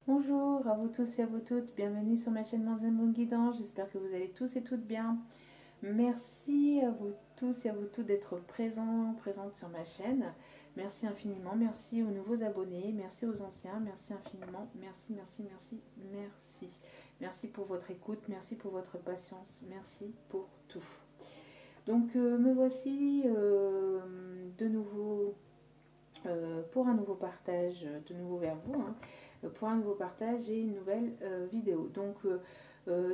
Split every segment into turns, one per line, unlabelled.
Bonjour à vous tous et à vous toutes, bienvenue sur ma chaîne Mon Zen Bon Guidance, j'espère que vous allez tous et toutes bien. Merci à vous tous et à vous toutes d'être présentes sur ma chaîne. Merci infiniment, merci aux nouveaux abonnés, merci aux anciens, merci infiniment, merci, merci, merci, merci. Merci pour votre écoute, merci pour votre patience, merci pour tout. Donc me voici de nouveau pour un nouveau partage, de nouveau vers vous, hein, pour un nouveau partage et une nouvelle vidéo. Donc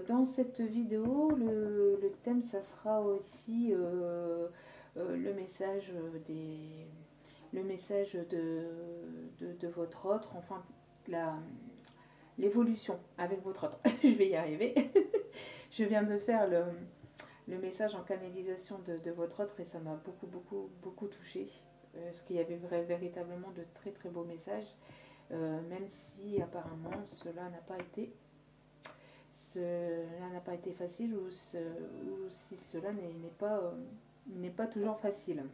dans cette vidéo, le thème, ça sera aussi le message le message de votre autre, enfin l'évolution avec votre autre. Je vais y arriver. Je viens de faire le message en canalisation de votre autre et ça m'a beaucoup, beaucoup, beaucoup touché. Parce qu'il y avait véritablement de très, très beaux messages, même si apparemment cela n'a pas été facile ou si cela n'est pas toujours facile.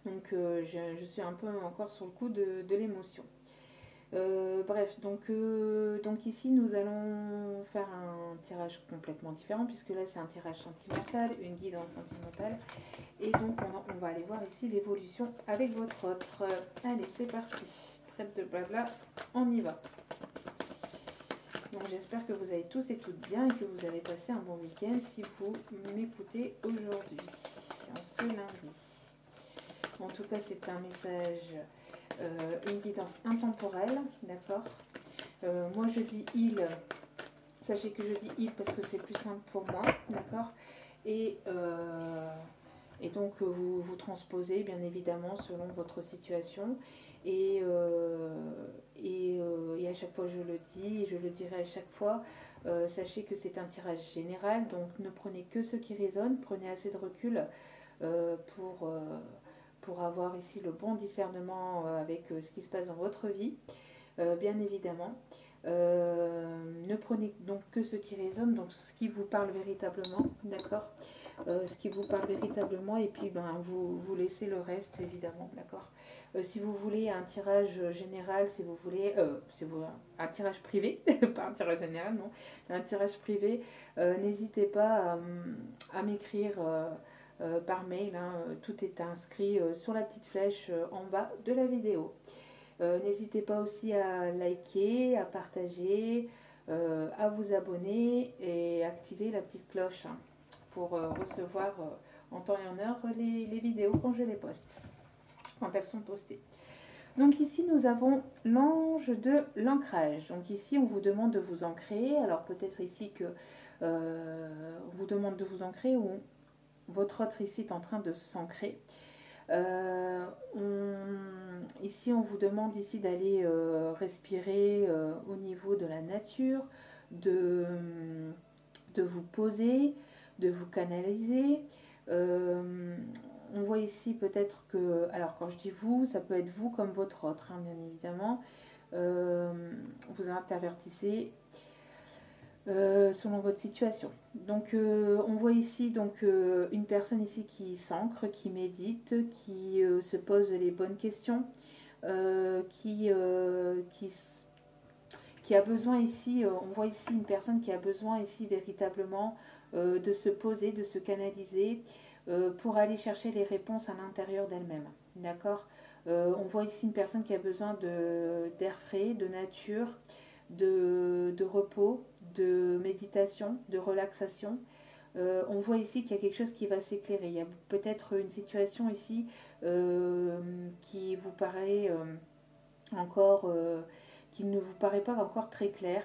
Donc je suis un peu encore sur le coup de l'émotion. Bref, donc ici nous allons faire un tirage complètement différent puisque là c'est un tirage sentimental, une guidance sentimentale. Et donc on va aller voir ici l'évolution avec votre autre. Allez, c'est parti. Traite de blabla, on y va. Donc j'espère que vous allez tous et toutes bien et que vous avez passé un bon week-end si vous m'écoutez aujourd'hui, en ce lundi. En tout cas, c'est un message, une guidance intemporelle, d'accord. Moi, je dis il. Sachez que je dis il parce que c'est plus simple pour moi, d'accord. Et, donc, vous transposez, bien évidemment, selon votre situation. Et à chaque fois, je le dis, et je le dirai à chaque fois, sachez que c'est un tirage général, donc ne prenez que ce qui résonne, prenez assez de recul euh, pour, euh, pour avoir ici le bon discernement avec ce qui se passe dans votre vie, bien évidemment. Ne prenez donc que ce qui résonne, donc ce qui vous parle véritablement, d'accord, ce qui vous parle véritablement, et puis vous laissez le reste, évidemment, d'accord. Si vous voulez un tirage général, si vous voulez, un tirage privé, pas un tirage général, non, un tirage privé, n'hésitez pas à m'écrire par mail, hein, tout est inscrit sur la petite flèche en bas de la vidéo. N'hésitez pas aussi à liker, à partager, à vous abonner et activer la petite cloche, hein, pour recevoir en temps et en heure les vidéos quand je les poste, quand elles sont postées. Donc ici, nous avons l'ange de l'ancrage. Donc ici, on vous demande de vous ancrer. Alors peut-être ici que on vous demande de vous ancrer ou votre autre ici est en train de s'ancrer. Ici, on vous demande ici d'aller respirer au niveau de la nature, de, de vous poser, de vous canaliser. On voit ici peut-être que, alors quand je dis vous, ça peut être vous comme votre autre, hein, bien évidemment. Vous intervertissez selon votre situation. Donc on voit ici donc une personne ici qui s'ancre, qui médite, qui se pose les bonnes questions, qui a besoin ici, on voit ici une personne qui a besoin ici véritablement de se poser, de se canaliser pour aller chercher les réponses à l'intérieur d'elle-même. D'accord. On voit ici une personne qui a besoin d'air frais, de nature, de repos, de méditation, de relaxation. On voit ici qu'il y a quelque chose qui va s'éclairer. Il y a peut-être une situation ici qui vous paraît encore, qui ne vous paraît pas encore très claire.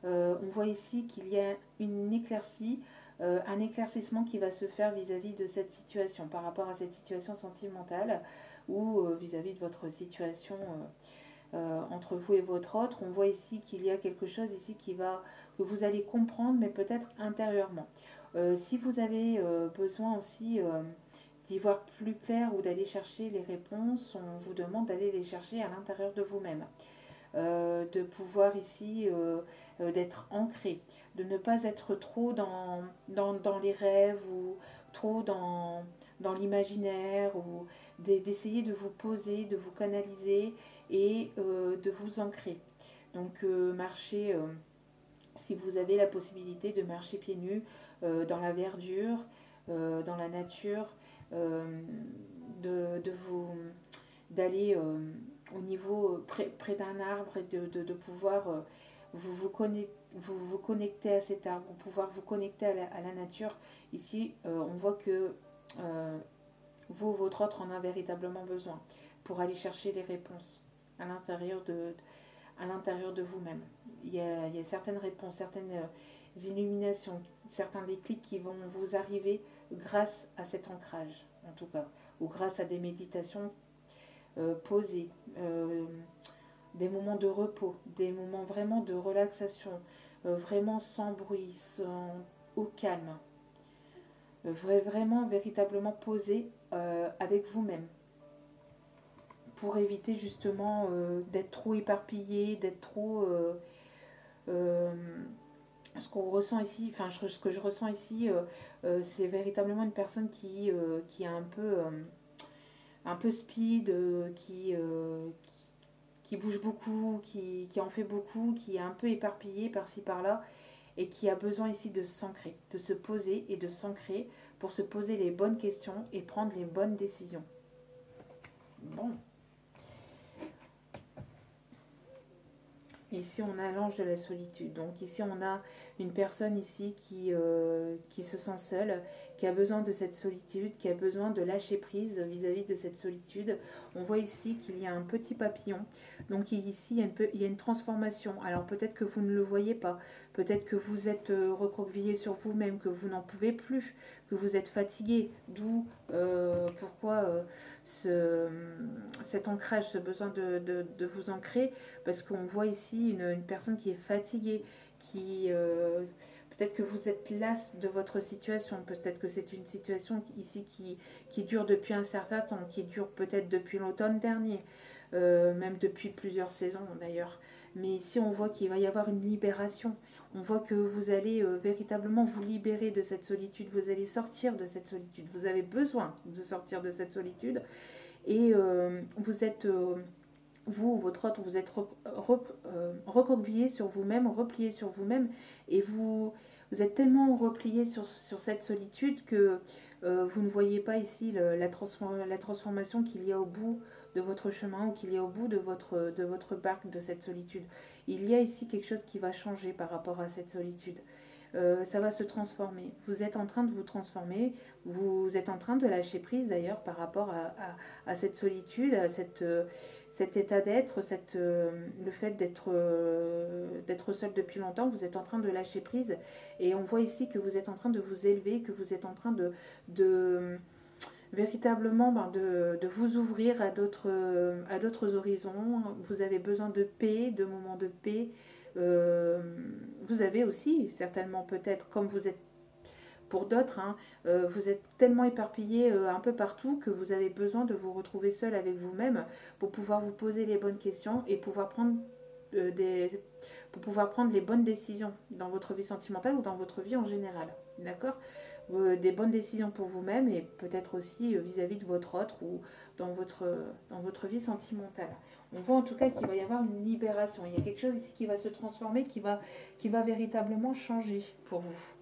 On voit ici qu'il y a une éclaircie, un éclaircissement qui va se faire vis-à-vis de cette situation, par rapport à cette situation sentimentale ou vis-à-vis de votre situation entre vous et votre autre. On voit ici qu'il y a quelque chose ici que vous allez comprendre, mais peut-être intérieurement. Si vous avez besoin aussi d'y voir plus clair ou d'aller chercher les réponses, on vous demande d'aller les chercher à l'intérieur de vous-même. De pouvoir ici d'être ancré, de ne pas être trop dans les rêves ou trop dans l'imaginaire, ou d'essayer de vous poser, de vous canaliser et de vous ancrer. Donc marcher, si vous avez la possibilité de marcher pieds nus dans la verdure, dans la nature, d'aller au niveau près d'un arbre et de pouvoir vous connecter à cet arbre, pouvoir vous connecter à la nature. Ici, on voit que votre autre en a véritablement besoin pour aller chercher les réponses à l'intérieur de vous-même. Il y a certaines réponses, certaines illuminations, certains déclics qui vont vous arriver grâce à cet ancrage, en tout cas, ou grâce à des méditations posées, des moments de repos, des moments vraiment de relaxation, vraiment sans bruit, au calme, vraiment, véritablement posé avec vous-même, pour éviter justement d'être trop éparpillé, d'être trop... ce qu'on ressent ici, enfin ce que je ressens ici, c'est véritablement une personne qui est un peu speed, qui bouge beaucoup, qui en fait beaucoup, qui est un peu éparpillé par-ci par-là, et qui a besoin ici de s'ancrer, de se poser et de s'ancrer pour se poser les bonnes questions et prendre les bonnes décisions. Bon. Ici, on a l'ange de la solitude. Donc ici, on a une personne ici qui se sent seule, qui a besoin de cette solitude, qui a besoin de lâcher prise vis-à-vis de cette solitude. On voit ici qu'il y a un petit papillon. Donc ici, il y a une transformation. Alors peut-être que vous ne le voyez pas. Peut-être que vous êtes recroquevillé sur vous-même, que vous n'en pouvez plus, que vous êtes fatigué. D'où pourquoi cet ancrage, ce besoin de vous ancrer. Parce qu'on voit ici une personne qui est fatiguée, qui peut-être que vous êtes las de votre situation, peut-être que c'est une situation ici qui dure depuis un certain temps, qui dure peut-être depuis l'automne dernier, même depuis plusieurs saisons d'ailleurs. Mais ici on voit qu'il va y avoir une libération, on voit que vous allez véritablement vous libérer de cette solitude, vous allez sortir de cette solitude, vous avez besoin de sortir de cette solitude et vous êtes... vous ou votre autre, vous êtes recroquevillé sur vous-même, replié sur vous-même, et vous êtes tellement replié sur cette solitude que vous ne voyez pas ici la transformation qu'il y a au bout de votre chemin ou qu'il y a au bout de votre barque de cette solitude. Il y a ici quelque chose qui va changer par rapport à cette solitude. Ça va se transformer. Vous êtes en train de vous transformer, vous êtes en train de lâcher prise d'ailleurs par rapport à cette solitude, à cet état d'être, le fait d'être seul depuis longtemps. Vous êtes en train de lâcher prise et on voit ici que vous êtes en train de vous élever, que vous êtes en train de véritablement de vous ouvrir à d'autres horizons. Vous avez besoin de paix, de moments de paix. Vous avez aussi certainement peut-être, comme vous êtes pour d'autres, hein, vous êtes tellement éparpillé un peu partout que vous avez besoin de vous retrouver seul avec vous-même pour pouvoir vous poser les bonnes questions et pouvoir prendre les bonnes décisions dans votre vie sentimentale ou dans votre vie en général. D'accord ? Des bonnes décisions pour vous-même et peut-être aussi vis-à-vis de votre autre ou dans votre vie sentimentale. On voit en tout cas qu'il va y avoir une libération. Il y a quelque chose ici qui va se transformer, qui va véritablement changer pour vous.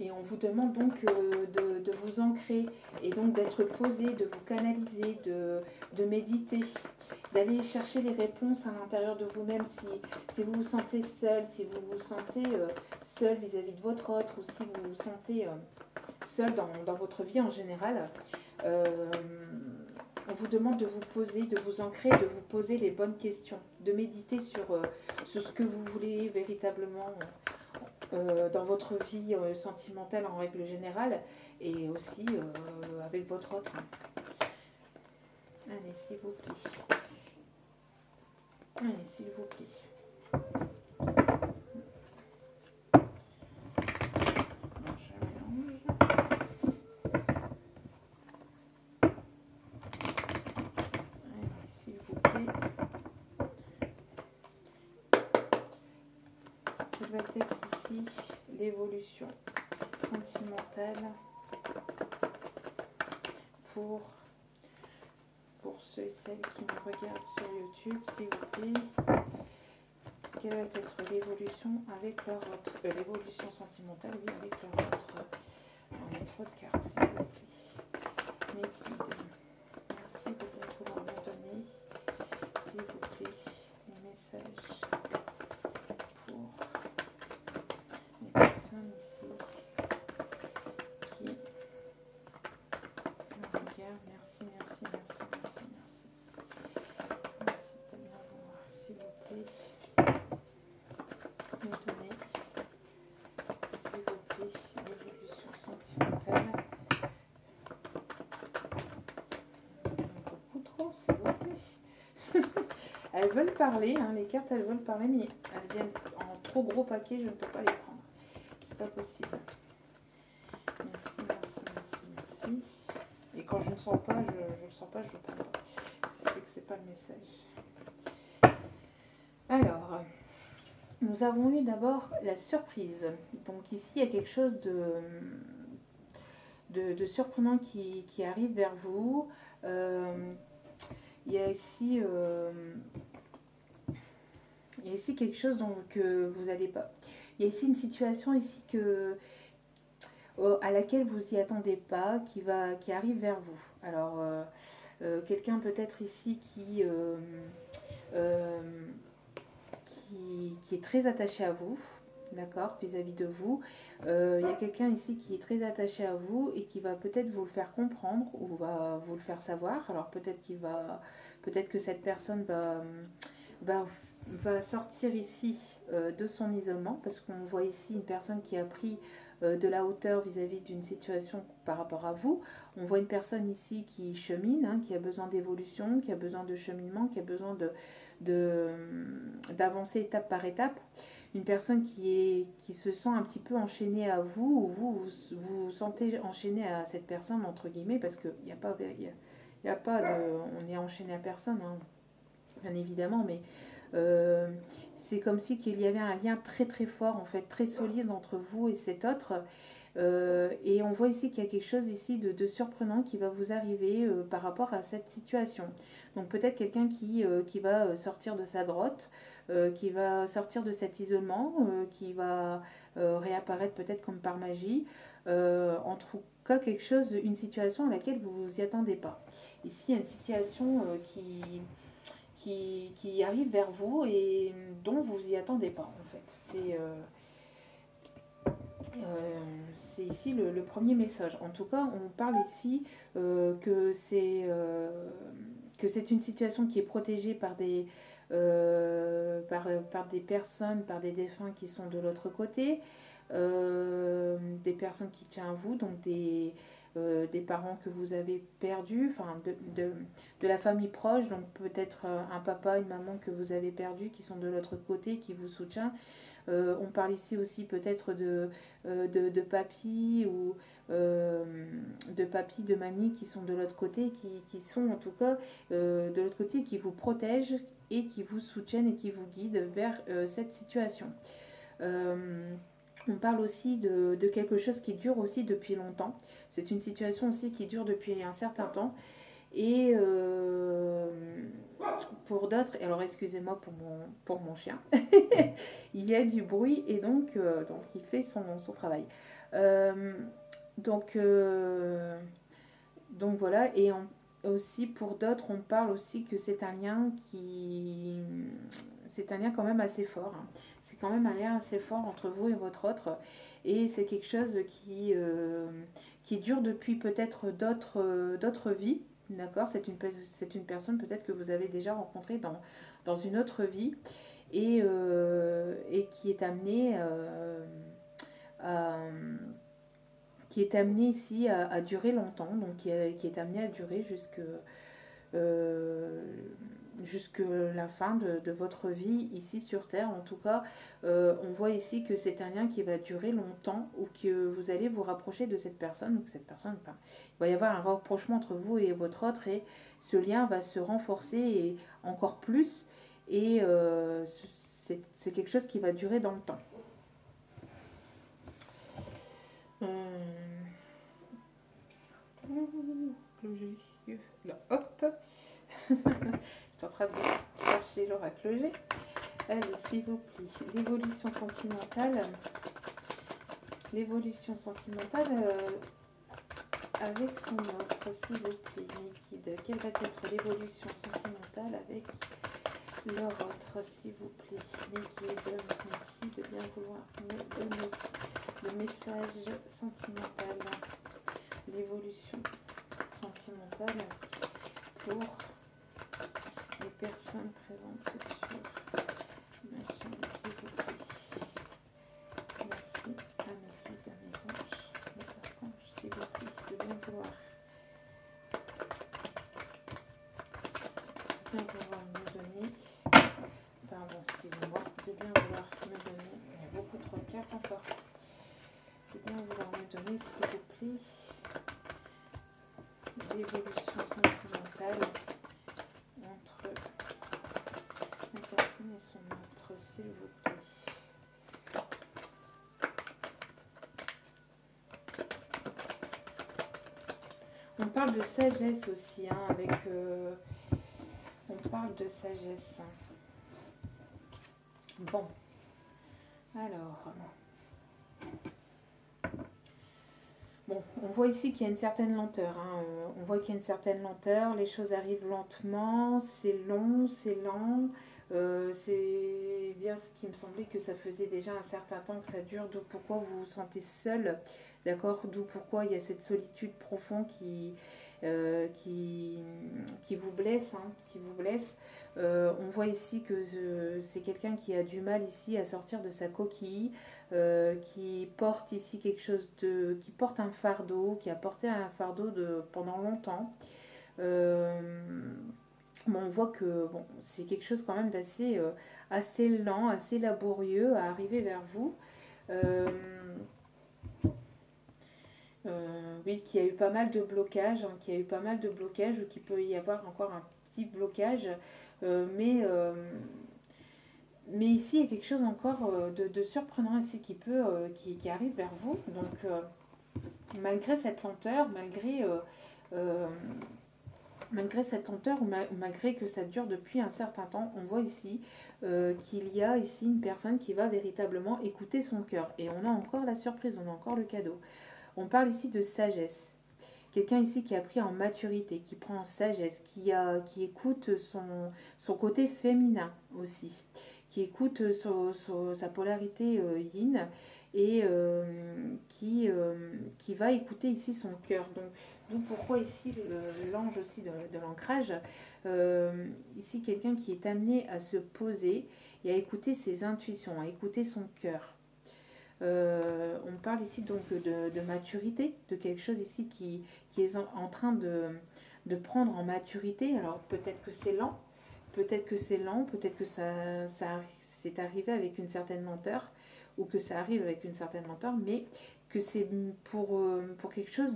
Et on vous demande donc de vous ancrer et donc d'être posé, de vous canaliser, de méditer, d'aller chercher les réponses à l'intérieur de vous-même si vous vous sentez seul, si vous vous sentez seul vis-à-vis de votre autre ou si vous vous sentez seul dans votre vie en général. On vous demande de vous poser, de vous ancrer, de vous poser les bonnes questions, de méditer sur ce que vous voulez véritablement dans votre vie sentimentale en règle générale et aussi avec votre autre. Allez, s'il vous plaît. Allez, s'il vous plaît. Va être ici l'évolution sentimentale pour ceux et celles qui me regardent sur YouTube, s'il vous plaît. Quelle va être l'évolution avec leur autre, l'évolution sentimentale, oui, avec leur autre. On a trop de cartes, s'il vous plaît. Mes guides, merci de bien vouloir me donner, s'il vous plaît, les messages pour les personnes ici qui me regardent. Merci, merci, merci, merci, merci. Merci de bien vouloir, s'il vous plaît, me donner, s'il vous plaît, l'évolution sentimentale. Beaucoup trop, s'il vous plaît. Elles veulent parler, hein, les cartes, elles veulent parler, mais elles viennent en trop gros paquet, je ne peux pas les prendre. C'est pas possible. Merci, merci, merci, merci. Et quand je ne sens pas, je ne sens pas, je ne prends pas. C'est que c'est pas le message. Alors, nous avons eu d'abord la surprise. Donc ici, il y a quelque chose de surprenant qui arrive vers vous. Il y a ici quelque chose que vous n'allez pas. Il y a ici une situation ici à laquelle vous n'y attendez pas, qui arrive vers vous. Alors, quelqu'un peut-être ici qui est très attaché à vous, d'accord, vis-à-vis de vous. Il y a quelqu'un ici qui est très attaché à vous et qui va peut-être vous le faire comprendre ou va vous le faire savoir. Alors peut-être que cette personne va sortir ici de son isolement, parce qu'on voit ici une personne qui a pris de la hauteur vis-à-vis d'une situation par rapport à vous. On voit une personne ici qui chemine, hein, qui a besoin d'évolution, qui a besoin de cheminement, qui a besoin d'avancer étape par étape. Une personne qui se sent un petit peu enchaînée à vous, ou vous vous sentez enchaîné à cette personne, entre guillemets, parce qu'il n'y a pas, on est enchaîné à personne, hein, bien évidemment, mais c'est comme si qu'il y avait un lien très très fort, en fait, très solide entre vous et cet autre. Et on voit ici qu'il y a quelque chose ici de surprenant qui va vous arriver par rapport à cette situation. Donc peut-être quelqu'un qui va sortir de sa grotte, qui va sortir de cet isolement, qui va réapparaître peut-être comme par magie. En tout cas, une situation à laquelle vous ne vous y attendez pas. Ici, il y a une situation qui arrive vers vous et dont vous y attendez pas, en fait. C'est ici le premier message. En tout cas, on parle ici que c'est une situation qui est protégée par des personnes, par des défunts qui sont de l'autre côté, des personnes qui tiennent à vous, donc des parents que vous avez perdus, enfin de la famille proche, donc peut-être un papa, une maman que vous avez perdu, qui sont de l'autre côté, qui vous soutient. On parle ici aussi peut-être de papy ou de papy, de mamie qui sont de l'autre côté, qui sont en tout cas de l'autre côté, qui vous protègent et qui vous soutiennent et qui vous guident vers cette situation. On parle aussi de quelque chose qui dure aussi depuis longtemps. C'est une situation aussi qui dure depuis un certain temps. Et pour d'autres, alors excusez-moi pour mon chien, il y a du bruit et donc il fait son travail. Donc voilà, et aussi pour d'autres, on parle aussi que c'est un lien quand même assez fort. Hein. C'est quand même un lien assez fort entre vous et votre autre. Et c'est quelque chose qui dure depuis peut-être d'autres vies. D'accord, c'est une personne peut-être que vous avez déjà rencontrée dans une autre vie et qui est amenée ici à durer longtemps, donc qui est amenée à durer jusque la fin de votre vie ici sur Terre. En tout cas, on voit ici que c'est un lien qui va durer longtemps ou que vous allez vous rapprocher de cette personne, ou que cette personne, enfin, il va y avoir un rapprochement entre vous et votre autre et ce lien va se renforcer et encore plus et c'est quelque chose qui va durer dans le temps. Là, hop. Je suis en train de chercher l'oracle G. Allez, s'il vous plaît, l'évolution sentimentale. L'évolution sentimentale avec son autre, s'il vous plaît, mes guides. Quelle va être l'évolution sentimentale avec leur autre, s'il vous plaît, mes guides. Merci de bien vouloir me donner le message sentimental. L'évolution sentimentale pour les personnes présentes sur ma chaîne, s'il vous plaît. Merci à mes guides, à mes anges, mes archanges, s'il vous plaît, de bien vouloir me donner, pardon, excusez-moi, de bien vouloir me donner, il y a beaucoup trop de cartes encore, de bien vouloir me donner, s'il vous plaît, l'évolution sentimentale entre la personne et son autre, s'il vous plaît. On parle de sagesse aussi, hein, avec... on parle de sagesse. Bon. Alors... Bon, on voit ici qu'il y a une certaine lenteur. Hein. On voit qu'il y a une certaine lenteur. Les choses arrivent lentement. C'est long, c'est lent. C'est bien ce qui me semblait que ça faisait déjà un certain temps que ça dure. D'où pourquoi vous vous sentez seul. D'accord? D'où pourquoi il y a cette solitude profonde qui vous blesse. Hein, qui vous blesse. On voit ici que c'est quelqu'un qui a du mal ici à sortir de sa coquille. Qui porte ici quelque chose de... qui porte un fardeau, qui a porté un fardeau pendant longtemps. Bon, on voit que bon, c'est quelque chose quand même d'assez assez lent, assez laborieux à arriver vers vous. Oui, qu'il y a eu pas mal de blocages, hein, qu'il y a eu pas mal de blocages, ou qu'il peut y avoir encore un petit blocage, mais ici, il y a quelque chose encore de surprenant ici qui arrive vers vous. Donc, malgré cette lenteur, malgré cette lenteur, ou malgré que ça dure depuis un certain temps, on voit ici qu'il y a ici une personne qui va véritablement écouter son cœur. Et on a encore la surprise, on a encore le cadeau. On parle ici de sagesse. Quelqu'un ici qui a pris en maturité, qui prend en sagesse, qui écoute son côté féminin aussi, qui écoute sa polarité yin et qui va écouter ici son cœur. Donc, d'où pourquoi ici l'ange aussi de l'ancrage, ici quelqu'un qui est amené à se poser et à écouter ses intuitions, à écouter son cœur. On parle ici donc de maturité, de quelque chose ici qui est en train de prendre en maturité. Alors peut-être que c'est lent, peut-être que c'est lent, peut-être que ça c'est arrivé avec une certaine lenteur, ou que ça arrive avec une certaine lenteur, mais que c'est pour quelque chose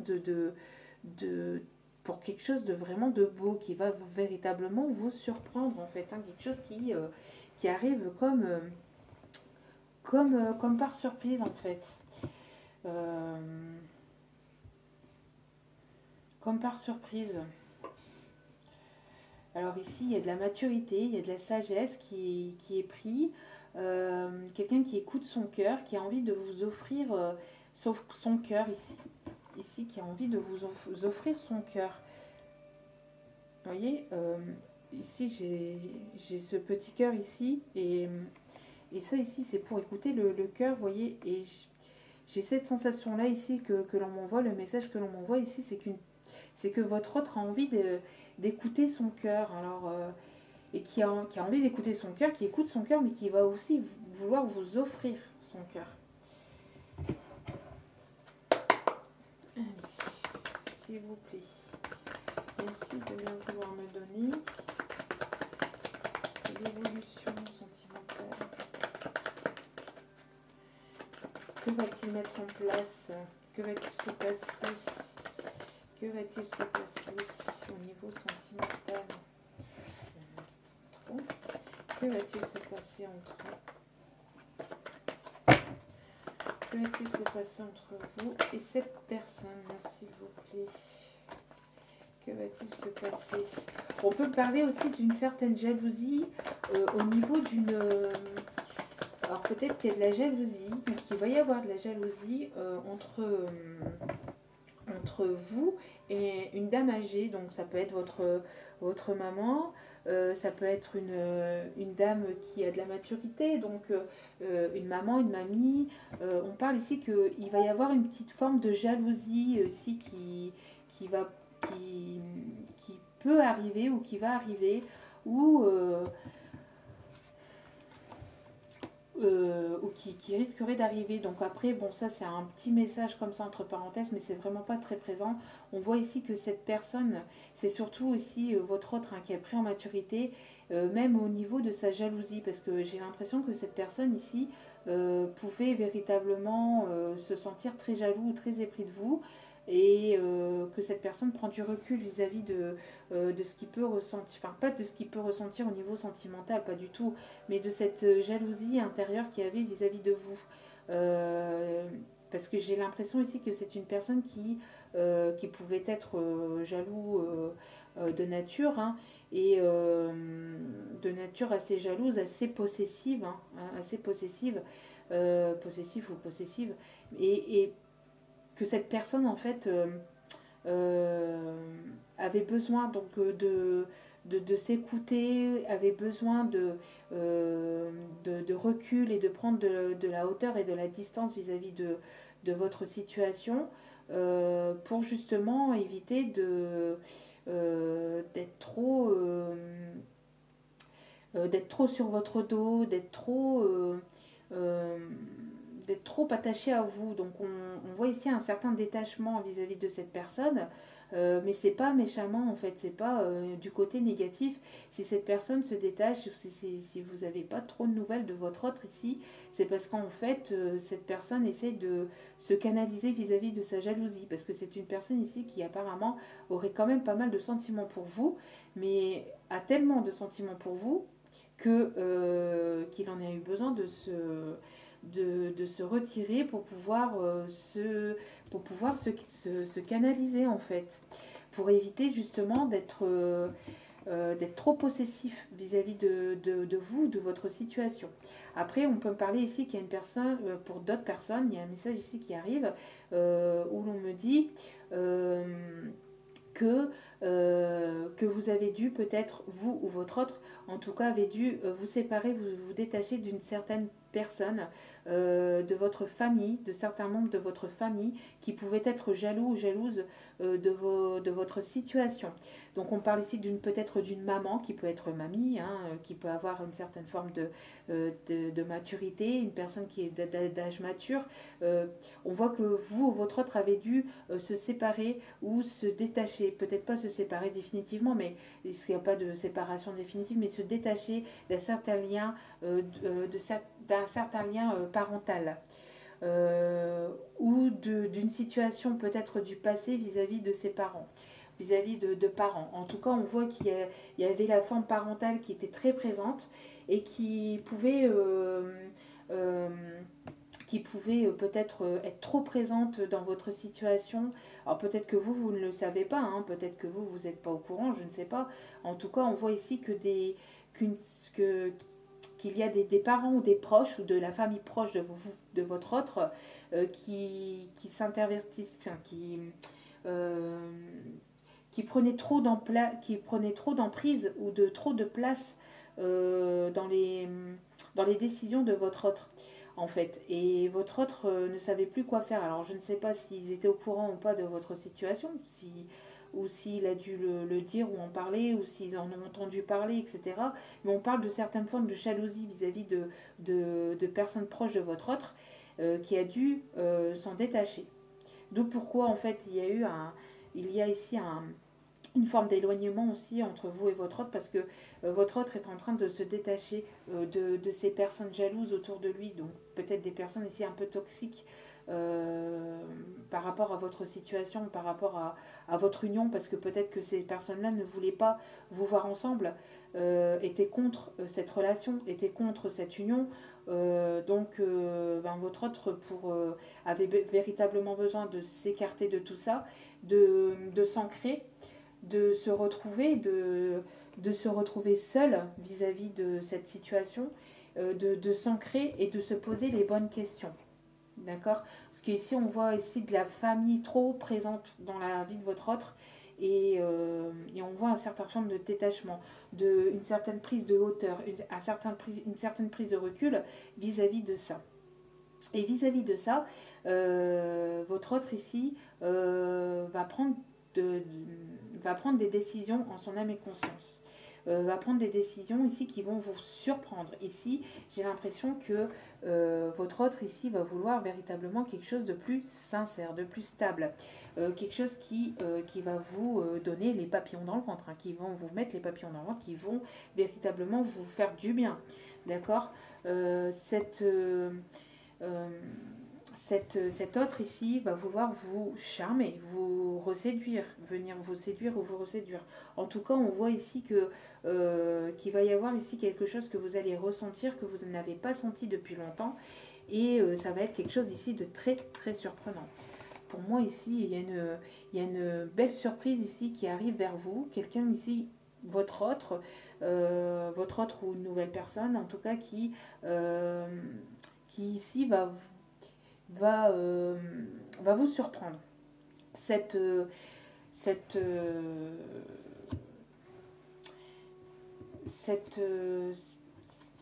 pour quelque chose de vraiment de beau, qui va véritablement vous surprendre en fait, hein, quelque chose qui arrive comme par surprise en fait. Comme par surprise. Alors ici, il y a de la maturité, il y a de la sagesse qui est pris. Quelqu'un qui écoute son cœur, qui a envie de vous offrir son cœur ici. Ici, qui a envie de vous offrir son cœur. Vous voyez, ici, j'ai ce petit cœur ici, et ça ici, c'est pour écouter le cœur, vous voyez, et j'ai cette sensation-là ici que l'on m'envoie, le message que l'on m'envoie ici, c'est que votre autre a envie d'écouter son cœur, alors, et qui a envie d'écouter son cœur, qui écoute son cœur, mais qui va aussi vouloir vous offrir son cœur. Allez, s'il vous plaît. Merci de bien vouloir me donner l'évolution sentimentale. Que va-t-il mettre en place? Que va-t-il se passer? Que va-t-il se passer au niveau sentimental? Que va-t-il se passer entre Que va-t-il se passer entre vous et cette personne, s'il vous plaît? Que va-t-il se passer? On peut parler aussi d'une certaine jalousie au niveau d'une... alors peut-être qu'il y a de la jalousie, donc il va y avoir de la jalousie entre vous et une dame âgée, donc ça peut être votre maman, ça peut être une dame qui a de la maturité, donc une maman, une mamie. On parle ici qu'il va y avoir une petite forme de jalousie ici qui va, qui, qui peut arriver ou qui va arriver, ou qui risquerait d'arriver. Donc après, bon, ça c'est un petit message comme ça entre parenthèses, mais c'est vraiment pas très présent. On voit ici que cette personne, c'est surtout aussi votre autre, hein, qui a pris en maturité, même au niveau de sa jalousie, parce que j'ai l'impression que cette personne ici pouvait véritablement se sentir très jaloux ou très épris de vous, et que cette personne prend du recul vis-à-vis de ce qu'il peut ressentir, enfin pas de ce qu'il peut ressentir au niveau sentimental, pas du tout, mais de cette jalousie intérieure qu'il y avait vis-à-vis de vous. Parce que j'ai l'impression ici que c'est une personne qui pouvait être jaloux de nature, hein, et de nature assez jalouse, assez possessive, hein, assez possessive, possessif ou possessive, et que cette personne en fait avait besoin donc de s'écouter, avait besoin de recul et de prendre de la hauteur et de la distance vis-à-vis de votre situation, pour justement éviter d'être trop sur votre dos, euh, d'être trop attaché à vous. Donc on voit ici un certain détachement vis-à-vis de cette personne, mais c'est pas méchamment en fait, c'est pas du côté négatif. Si cette personne se détache, si vous n'avez pas trop de nouvelles de votre autre ici, c'est parce qu'en fait cette personne essaie de se canaliser vis-à-vis de sa jalousie, parce que c'est une personne ici qui apparemment aurait quand même pas mal de sentiments pour vous, mais a tellement de sentiments pour vous qu'il en a eu besoin de se retirer pour pouvoir se canaliser en fait, pour éviter justement d'être trop possessif vis-à-vis de vous, de votre situation. Après, on peut parler ici qu'il y a une personne, pour d'autres personnes, il y a un message ici qui arrive où l'on me dit euh, que vous avez dû peut-être, vous ou votre autre, en tout cas, avez dû vous séparer, vous détacher d'une certaine personne de votre famille, de certains membres de votre famille qui pouvaient être jaloux ou jalouses de votre situation. Donc on parle ici peut-être d'une maman qui peut être mamie, hein, qui peut avoir une certaine forme de maturité, une personne qui est d'âge mature. On voit que vous ou votre autre avez dû se séparer ou se détacher, peut-être pas se séparer définitivement, mais il n'y a pas de séparation définitive, mais se détacher d'un certain lien, d'un certain lien parental. Ou d'une situation peut-être du passé vis-à-vis de ses parents, vis-à-vis de parents. En tout cas, on voit qu'il y avait la forme parentale qui était très présente et euh, qui pouvait peut-être être trop présente dans votre situation. Alors peut-être que vous ne le savez pas, hein, peut-être que vous n'êtes pas au courant, je ne sais pas. En tout cas, on voit ici que qu'il y a des parents ou des proches ou de la famille proche de votre autre qui s'intervertissent, enfin, euh, qui prenaient trop d'emprise ou trop de place dans les décisions de votre autre, en fait. Et votre autre ne savait plus quoi faire. Alors je ne sais pas s'ils étaient au courant ou pas de votre situation, ou s'il a dû le dire ou en parler, ou s'ils en ont entendu parler, etc. Mais on parle de certaines formes de jalousie vis-à-vis de personnes proches de votre autre qui a dû s'en détacher. D'où pourquoi en fait il y a ici une forme d'éloignement aussi entre vous et votre autre, parce que votre autre est en train de se détacher de ces personnes jalouses autour de lui, donc peut-être des personnes ici un peu toxiques par rapport à votre situation, par rapport à votre union, parce que peut-être que ces personnes-là ne voulaient pas vous voir ensemble, étaient contre cette relation, étaient contre cette union. Votre autre avait véritablement besoin de s'écarter de tout ça, de s'ancrer, de se retrouver, de se retrouver seul vis-à-vis de cette situation, de s'ancrer et de se poser les bonnes questions. D'accord? Parce qu'ici, on voit ici de la famille trop présente dans la vie de votre autre. Et on voit un certain forme de détachement, une certaine prise de hauteur, une certaine prise de recul vis-à-vis de ça. Et vis-à-vis de ça, votre autre ici de- va prendre des décisions en son âme et conscience. Va prendre des décisions ici qui vont vous surprendre. Ici, j'ai l'impression que votre autre ici va vouloir véritablement quelque chose de plus sincère, de plus stable. Quelque chose qui va vous donner les papillons dans le ventre, hein, qui vont vous mettre les papillons dans le ventre, qui vont véritablement vous faire du bien. D'accord? Euh, cet autre ici va vouloir vous charmer, vous reséduire, venir vous séduire ou vous reséduire. En tout cas, on voit ici qu'il va y avoir ici quelque chose que vous allez ressentir, que vous n'avez pas senti depuis longtemps. Et ça va être quelque chose ici de très très surprenant. Pour moi ici, il y a une belle surprise ici qui arrive vers vous. Quelqu'un ici, votre autre ou une nouvelle personne, en tout cas, qui ici va vous surprendre. Cette, cette, cette,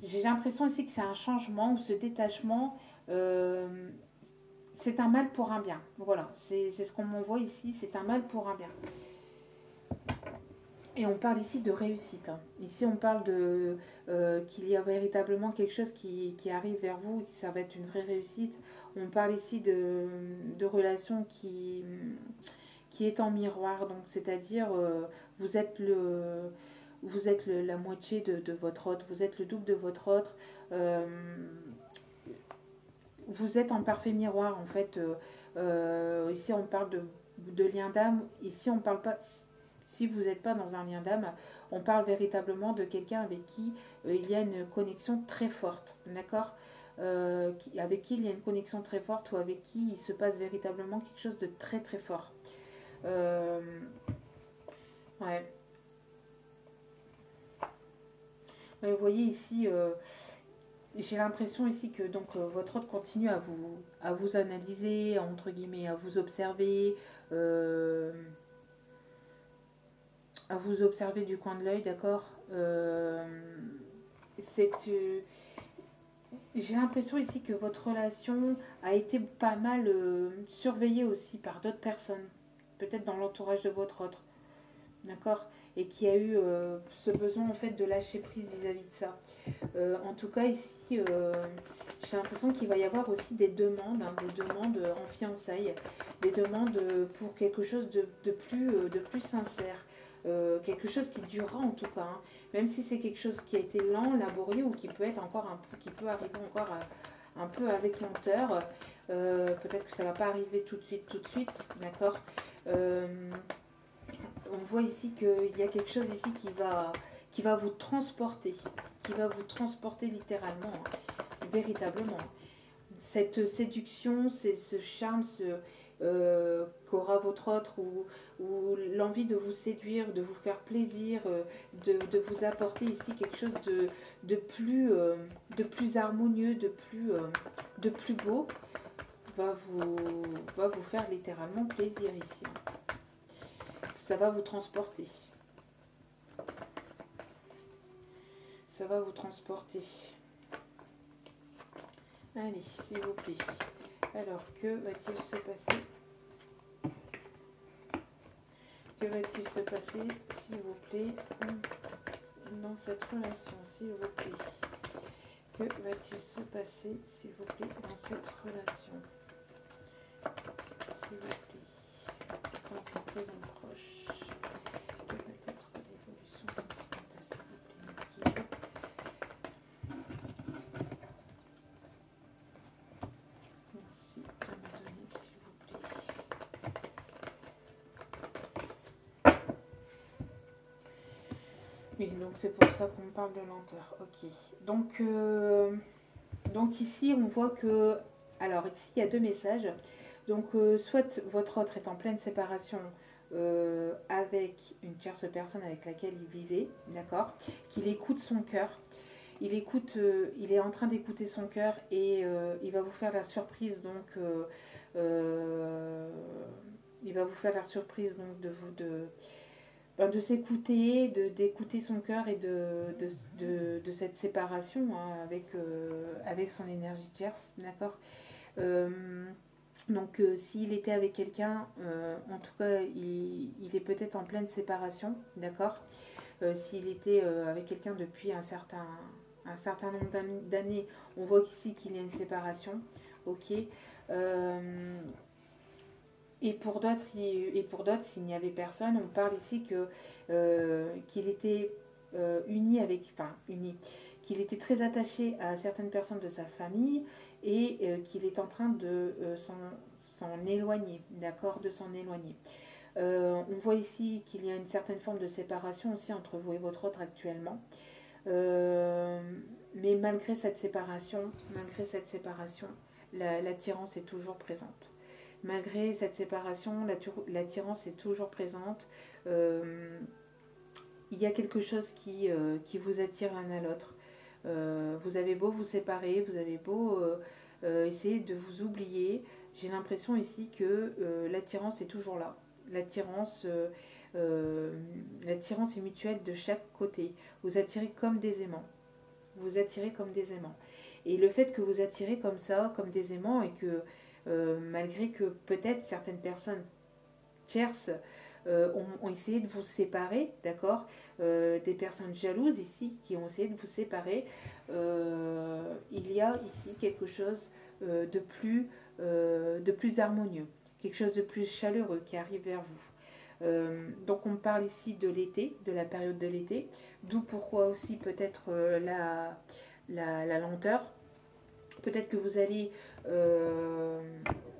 J'ai l'impression ici que c'est un changement ou ce détachement, c'est un mal pour un bien. Voilà, c'est ce qu'on m'envoie ici, c'est un mal pour un bien. Et on parle ici de réussite. Hein. Ici, on parle qu'il y a véritablement quelque chose qui arrive vers vous, et ça va être une vraie réussite. On parle ici de relations qui est en miroir, donc c'est-à-dire vous êtes la moitié de votre autre, vous êtes le double de votre autre. Vous êtes en parfait miroir, en fait. Ici, on parle de lien d'âme. Ici, on parle pas. Si vous n'êtes pas dans un lien d'âme, on parle véritablement de quelqu'un avec qui il y a une connexion très forte, d'accord, avec qui il y a une connexion très forte ou avec qui il se passe véritablement quelque chose de très très fort. Ouais. Vous voyez ici, j'ai l'impression ici que donc votre autre continue à vous analyser, entre guillemets, euh, à vous observer du coin de l'œil, d'accord. C'est J'ai l'impression ici que votre relation a été pas mal surveillée aussi par d'autres personnes, peut-être dans l'entourage de votre autre, d'accord, et qui a eu ce besoin en fait de lâcher prise vis-à-vis de ça. En tout cas ici, j'ai l'impression qu'il va y avoir aussi des demandes, hein, des demandes en fiançailles, des demandes pour quelque chose de plus sincère. Quelque chose qui durera en tout cas, hein. Même si c'est quelque chose qui a été lent, laborieux ou qui peut être encore qui peut arriver encore un peu avec lenteur. Peut-être que ça va pas arriver tout de suite, d'accord. On voit ici qu'il y a quelque chose ici qui va vous transporter littéralement, hein, véritablement. Cette séduction, c'est ce charme, qu'aura votre autre, ou l'envie de vous séduire, de vous faire plaisir, de vous apporter ici quelque chose de plus harmonieux, de plus beau, va vous faire littéralement plaisir ici. Ça va vous transporter. Ça va vous transporter. Allez, s'il vous plaît. Alors, que va-t-il se passer? Que va-t-il se passer, s'il vous plaît, dans cette relation, s'il vous plaît? Que va-t-il se passer, s'il vous plaît, dans cette relation? S'il vous plaît, dans sa présent proche. Quelle va être l'évolution sentimentale, s'il vous plaît, Niki? Merci de me donner, s'il vous plaît. Oui, donc c'est pour ça qu'on parle de lenteur. Ok. Donc ici, on voit que... Alors ici, il y a deux messages. Donc soit votre autre est en pleine séparation avec une tierce personne avec laquelle il vivait, d'accord, qu'il écoute son cœur. Il est en train d'écouter son cœur et il va vous faire la surprise donc euh, il va vous faire la surprise donc de s'écouter, d'écouter son cœur et de cette séparation hein, avec son énergie tierce, d'accord. Euh, donc s'il était avec quelqu'un, en tout cas il est peut-être en pleine séparation, d'accord. S'il était avec quelqu'un depuis un certain nombre d'années, on voit ici qu'il y a une séparation, ok. Euh, et pour d'autres, s'il n'y avait personne, on parle ici qu'il était uni avec, enfin uni, qu'il était très attaché à certaines personnes de sa famille et qu'il est en train de s'en éloigner, d'accord, de s'en éloigner. On voit ici qu'il y a une certaine forme de séparation aussi entre vous et votre autre actuellement. Euh, mais malgré cette séparation, l'attirance est toujours présente. Malgré cette séparation, l'attirance est toujours présente. Euh, il y a quelque chose qui vous attire l'un à l'autre. Vous avez beau vous séparer, vous avez beau essayer de vous oublier, j'ai l'impression ici que l'attirance est toujours là. L'attirance, euh, euh, l'attirance est mutuelle de chaque côté. Vous attirez comme des aimants. Vous attirez comme des aimants. Et le fait que vous attirez comme ça, comme des aimants, et que malgré que peut-être certaines personnes tierces ont essayé de vous séparer, d'accord, des personnes jalouses ici qui ont essayé de vous séparer, il y a ici quelque chose de plus harmonieux, quelque chose de plus chaleureux qui arrive vers vous. Donc on parle ici de l'été, de la période de l'été, d'où pourquoi aussi peut-être la lenteur. Peut-être que vous allez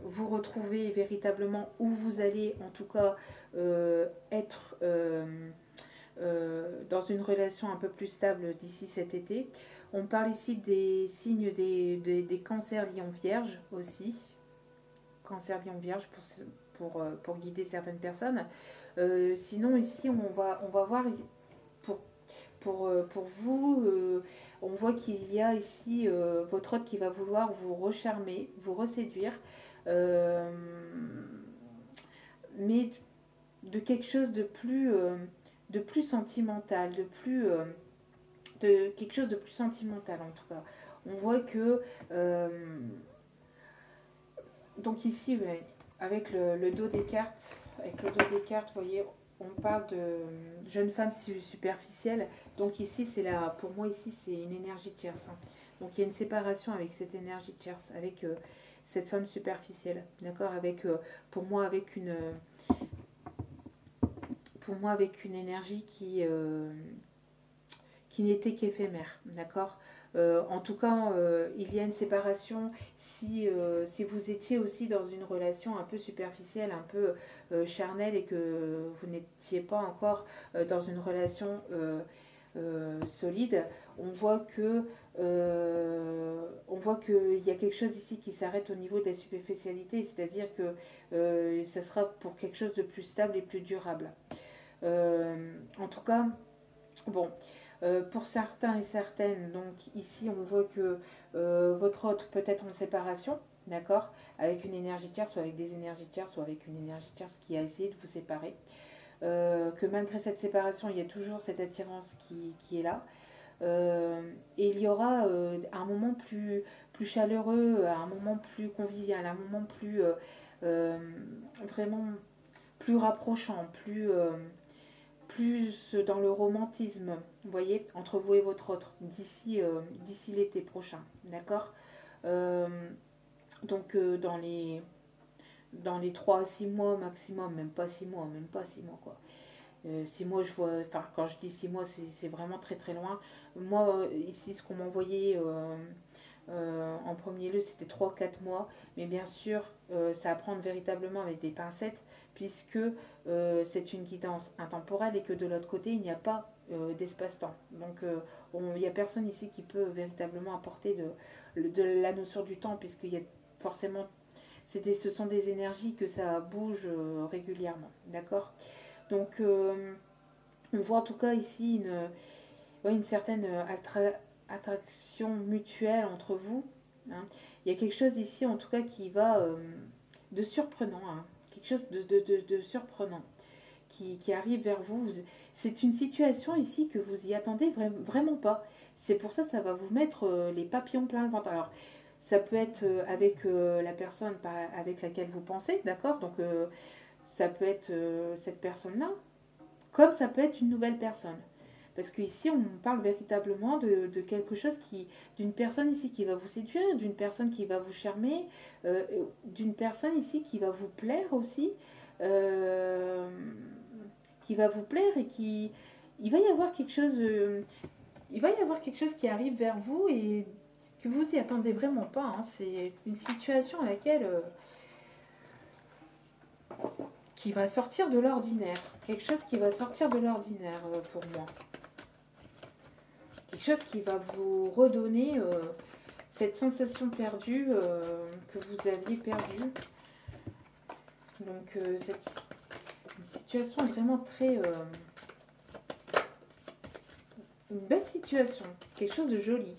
vous retrouver véritablement où vous allez en tout cas être dans une relation un peu plus stable d'ici cet été. On parle ici des signes des cancers lions vierges aussi. Cancer lion vierge pour guider certaines personnes. Sinon ici on va voir pour pour vous, on voit qu'il y a ici votre hôte qui va vouloir vous recharmer, vous reséduire, euh, mais de quelque chose de plus sentimental, de quelque chose de plus sentimental en tout cas. On voit que donc ici, ouais, avec le dos des cartes, vous voyez, on parle de jeune femme superficielle. Donc ici, pour moi ici, c'est une énergie tierce, hein. Donc il y a une séparation avec cette énergie tierce, avec cette femme superficielle, d'accord, avec pour moi avec une énergie qui n'était qu'éphémère, d'accord. En tout cas, il y a une séparation si vous étiez aussi dans une relation un peu superficielle, un peu charnelle et que vous n'étiez pas encore dans une relation solide. On voit qu'il y a quelque chose ici qui s'arrête au niveau de la superficialité, c'est-à-dire que ça sera pour quelque chose de plus stable et plus durable. En tout cas, bon, pour certains et certaines, donc ici on voit que votre autre peut être en séparation, d'accord, avec une énergie tierce ou avec des énergies tierces ou avec une énergie tierce qui a essayé de vous séparer. Que malgré cette séparation, il y a toujours cette attirance qui est là. Et il y aura un moment plus chaleureux, un moment plus convivial, un moment euh, vraiment plus rapprochant, plus dans le romantisme, vous voyez, entre vous et votre autre, d'ici l'été prochain, d'accord. Euh, donc dans les 3 à 6 mois maximum, même pas 6 mois quoi. 6 mois, je vois, enfin quand je dis 6 mois, c'est vraiment très très loin. Moi, ici, ce qu'on m'envoyait en premier lieu, c'était 3 4 mois. Mais bien sûr, ça à prendre véritablement avec des pincettes, puisque c'est une guidance intemporelle et que de l'autre côté, il n'y a pas d'espace-temps. Donc, il n'y a personne ici qui peut véritablement apporter de la notion du temps, puisqu'il y a forcément ce sont des énergies que ça bouge régulièrement, d'accord? Donc, on voit en tout cas ici une certaine attraction mutuelle entre vous. Hein. Il y a quelque chose ici, en tout cas, qui va de surprenant, hein. Quelque chose de surprenant qui arrive vers vous. C'est une situation ici que vous y attendez vraiment pas. C'est pour ça que ça va vous mettre les papillons plein le ventre. Alors, ça peut être avec la personne avec laquelle vous pensez, d'accord? Donc, ça peut être cette personne-là, comme ça peut être une nouvelle personne. Parce qu'ici, on parle véritablement de quelque chose d'une personne ici qui va vous séduire, d'une personne qui va vous charmer, d'une personne ici qui va vous plaire aussi, euh, qui va vous plaire et il va y avoir quelque chose, il va y avoir quelque chose qui arrive vers vous et que vous y attendez vraiment pas. Hein. C'est une situation à laquelle qui va sortir de l'ordinaire, quelque chose qui va sortir de l'ordinaire pour moi. Quelque chose qui va vous redonner cette sensation perdue que vous aviez perdue. Donc cette situation est vraiment très... une belle situation, quelque chose de joli.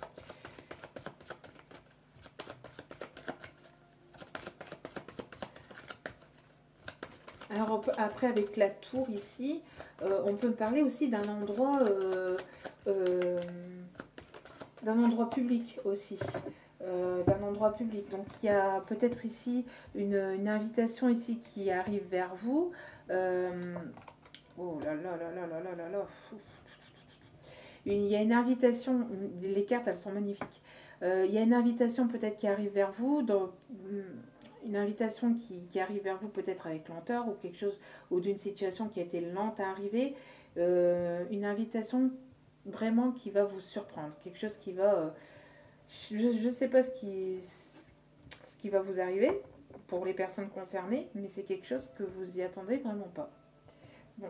Alors après avec la tour ici, on peut parler aussi d'un endroit public aussi. D'un endroit public. Donc il y a peut-être ici une invitation ici qui arrive vers vous. Oh là là là là là là là là. Il y a une invitation, les cartes elles sont magnifiques. Il y a une invitation peut-être qui arrive vers vous, une invitation qui arrive vers vous peut-être avec lenteur ou quelque chose, ou d'une situation qui a été lente à arriver. Une invitation vraiment qui va vous surprendre, quelque chose qui va... je ne sais pas ce qui va vous arriver pour les personnes concernées, mais c'est quelque chose que vous y attendez vraiment pas. Bon.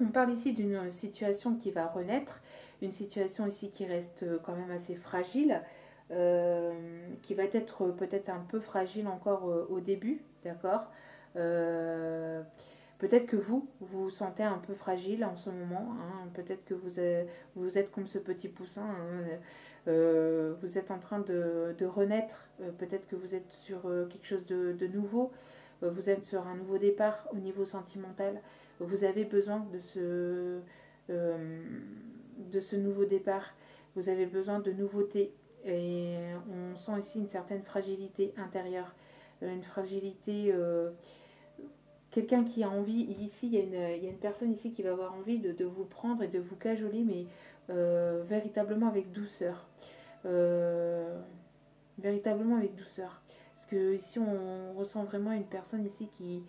On parle ici d'une situation qui va renaître, une situation ici qui reste quand même assez fragile, qui va être peut-être un peu fragile encore au début, d'accord. Peut-être que vous vous sentez un peu fragile en ce moment, hein. Peut-être que vous êtes comme ce petit poussin, hein. Vous êtes en train de renaître, peut-être que vous êtes sur quelque chose de nouveau, vous êtes sur un nouveau départ au niveau sentimental, vous avez besoin de ce nouveau départ, vous avez besoin de nouveautés et on sent ici une certaine fragilité intérieure, une fragilité... quelqu'un qui a envie, ici il y a une personne ici qui va avoir envie de vous prendre et de vous cajoler, mais véritablement avec douceur. Véritablement avec douceur. Parce que ici on ressent vraiment une personne ici qui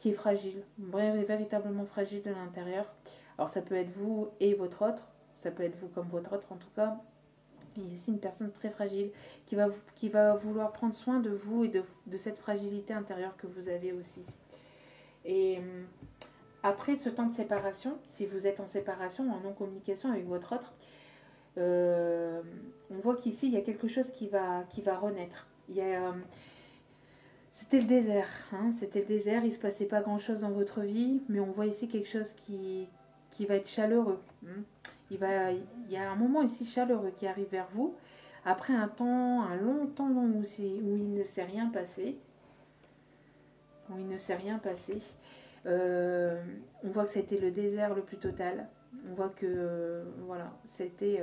est fragile, véritablement fragile de l'intérieur. Alors ça peut être vous et votre autre, ça peut être vous comme votre autre en tout cas. Ici une personne très fragile qui va vouloir prendre soin de vous et de cette fragilité intérieure que vous avez aussi. Et après ce temps de séparation, si vous êtes en séparation, en non-communication avec votre autre, on voit qu'ici il y a quelque chose qui va renaître. C'était le désert, hein, c'était le désert, il ne se passait pas grand-chose dans votre vie, mais on voit ici quelque chose qui va être chaleureux. Hein. Il y a un moment ici chaleureux qui arrive vers vous, après un long temps où il ne s'est rien passé. Où il ne s'est rien passé. On voit que c'était le désert le plus total. On voit que, voilà, c'était...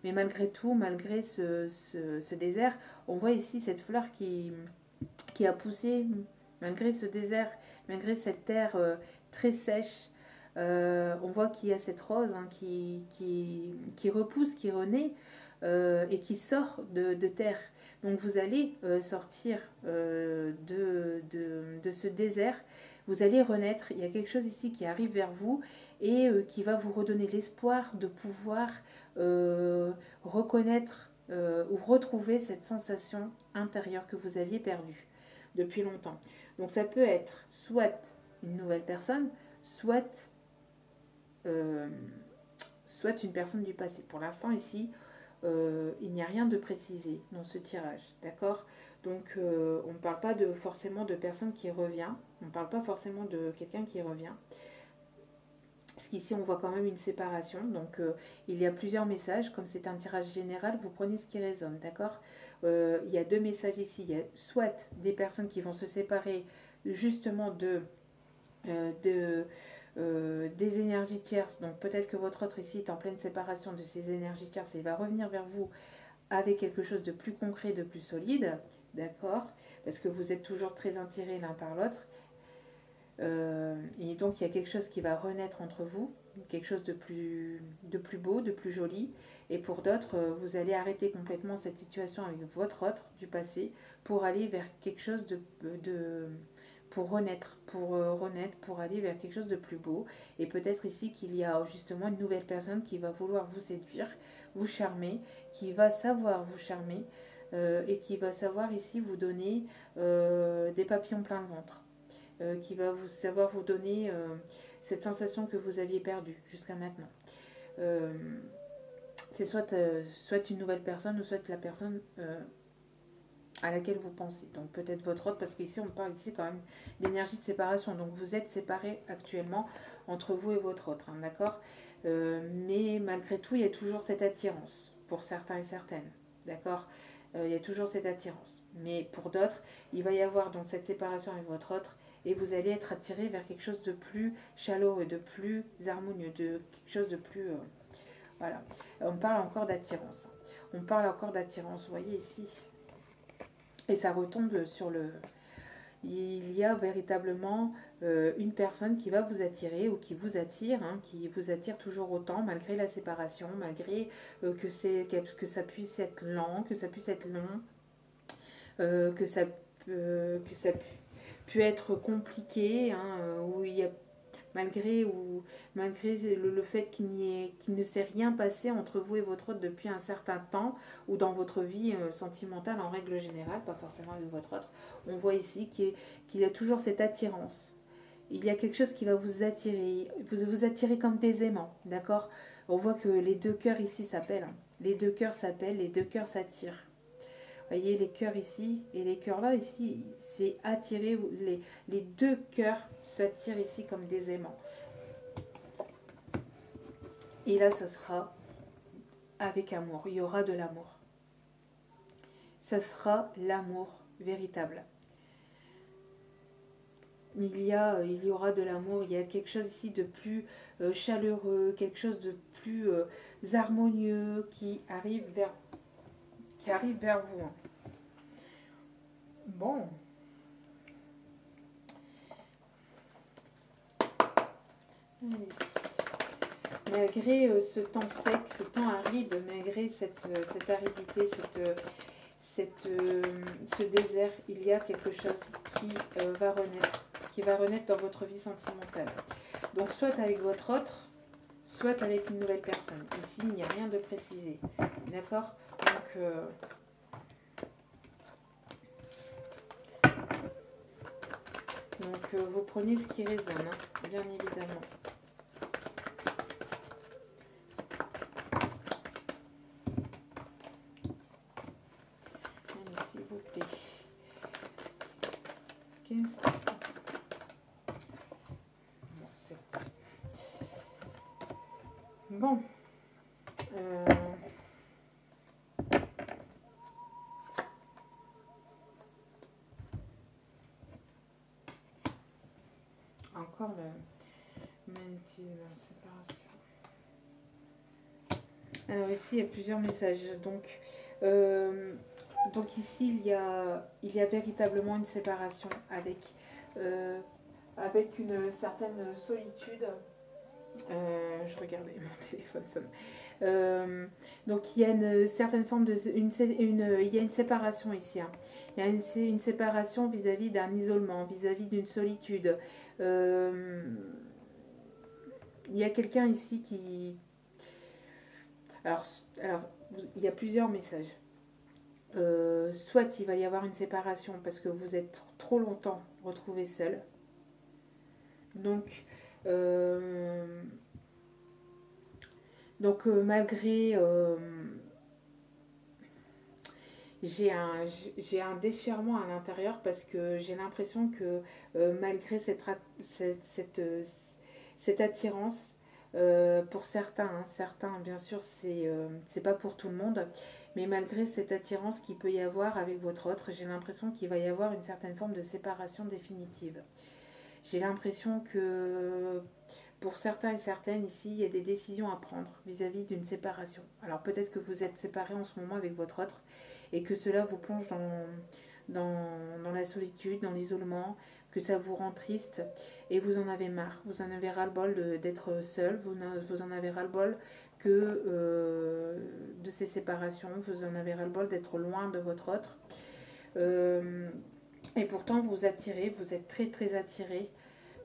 mais malgré tout, malgré ce désert, on voit ici cette fleur qui a poussé, malgré ce désert, malgré cette terre très sèche. On voit qu'il y a cette rose hein, qui repousse, qui renaît et qui sort de terre. Donc vous allez sortir de ce désert, vous allez renaître. Il y a quelque chose ici qui arrive vers vous et qui va vous redonner l'espoir de pouvoir reconnaître ou retrouver cette sensation intérieure que vous aviez perdue depuis longtemps. Donc ça peut être soit une nouvelle personne, soit une personne du passé. Pour l'instant ici, il n'y a rien de précisé dans ce tirage, d'accord? Donc on ne parle pas forcément de personne qui revient, on ne parle pas forcément de quelqu'un qui revient. Parce qu'ici on voit quand même une séparation, donc il y a plusieurs messages, comme c'est un tirage général, vous prenez ce qui résonne, d'accord? Il y a deux messages ici, il y a soit des personnes qui vont se séparer justement des énergies tierces, donc peut-être que votre autre ici est en pleine séparation de ces énergies tierces et il va revenir vers vous avec quelque chose de plus concret, de plus solide, d'accord? Parce que vous êtes toujours très attirés l'un par l'autre. Et donc il y a quelque chose qui va renaître entre vous, quelque chose de plus beau, de plus joli. Et pour d'autres, vous allez arrêter complètement cette situation avec votre autre du passé pour aller vers quelque chose pour renaître, pour aller vers quelque chose de plus beau. Et peut-être ici qu'il y a justement une nouvelle personne qui va vouloir vous séduire, vous charmer, qui va savoir vous charmer et qui va savoir ici vous donner des papillons plein le ventre. Qui va savoir vous donner cette sensation que vous aviez perdue jusqu'à maintenant. C'est soit une nouvelle personne ou soit la personne à laquelle vous pensez. Donc peut-être votre autre, parce qu'ici on parle ici quand même d'énergie de séparation. Donc vous êtes séparés actuellement entre vous et votre autre, hein, d'accord? Mais malgré tout, il y a toujours cette attirance pour certains et certaines, d'accord? Il y a toujours cette attirance. Mais pour d'autres, il va y avoir donc cette séparation avec votre autre et vous allez être attiré vers quelque chose de plus chaleureux, de plus harmonieux, de quelque chose de plus... voilà. On parle encore d'attirance. On parle encore d'attirance, vous voyez ici. Et ça retombe sur le... Il y a véritablement une personne qui va vous attirer ou qui vous attire, hein, qui vous attire toujours autant malgré la séparation, malgré que ça puisse être lent, que ça puisse être long, que ça peut être compliqué, hein, où il y a malgré le fait qu'il ne s'est rien passé entre vous et votre autre depuis un certain temps ou dans votre vie sentimentale en règle générale, pas forcément avec votre autre, on voit ici qu'il y a toujours cette attirance. Il y a quelque chose qui va vous attirer, vous attirer comme des aimants, d'accord? On voit que les deux cœurs ici s'appellent, les deux cœurs s'appellent, les deux cœurs s'attirent. Vous voyez les cœurs ici et les cœurs là, ici, c'est attiré, les deux cœurs s'attirent ici comme des aimants. Et là, ça sera avec amour, il y aura de l'amour. Ça sera l'amour véritable. Il y aura de l'amour, il y a quelque chose ici de plus chaleureux, quelque chose de plus harmonieux qui arrive vers vous. Bon. Allez. Malgré ce temps sec, ce temps aride, malgré cette aridité, ce désert, il y a quelque chose qui va renaître dans votre vie sentimentale. Donc soit avec votre autre, soit avec une nouvelle personne. Ici, il n'y a rien de précisé. D'accord? Donc vous prenez ce qui résonne, hein, bien évidemment. Allez, s'il vous plaît. 15. Bon, 7. Bon. Encore le magnétisme, la séparation. Alors ici, il y a plusieurs messages. Donc ici, il y a véritablement une séparation avec une certaine solitude. Je regardais, mon téléphone sonne. Donc il y a une certaine forme il y a une séparation ici. Hein. Il y a une séparation vis-à-vis d'un isolement, vis-à-vis d'une solitude. Il y a quelqu'un ici qui... Alors, il y a plusieurs messages. Soit il va y avoir une séparation parce que vous êtes trop longtemps retrouvés seuls. Donc malgré j'ai un déchirement à l'intérieur parce que j'ai l'impression que malgré cette attirance, pour certains, hein, certains bien sûr c'est pas pour tout le monde, mais malgré cette attirance qu'il peut y avoir avec votre autre, j'ai l'impression qu'il va y avoir une certaine forme de séparation définitive. J'ai l'impression que pour certains et certaines ici, il y a des décisions à prendre vis-à-vis d'une séparation. Alors peut-être que vous êtes séparés en ce moment avec votre autre et que cela vous plonge dans la solitude, dans l'isolement, que ça vous rend triste et vous en avez marre. Vous en avez ras-le-bol d'être seul, vous en avez ras-le-bol de ces séparations, vous en avez ras-le-bol d'être loin de votre autre. Euh, et pourtant vous attirez, vous êtes très très attirés,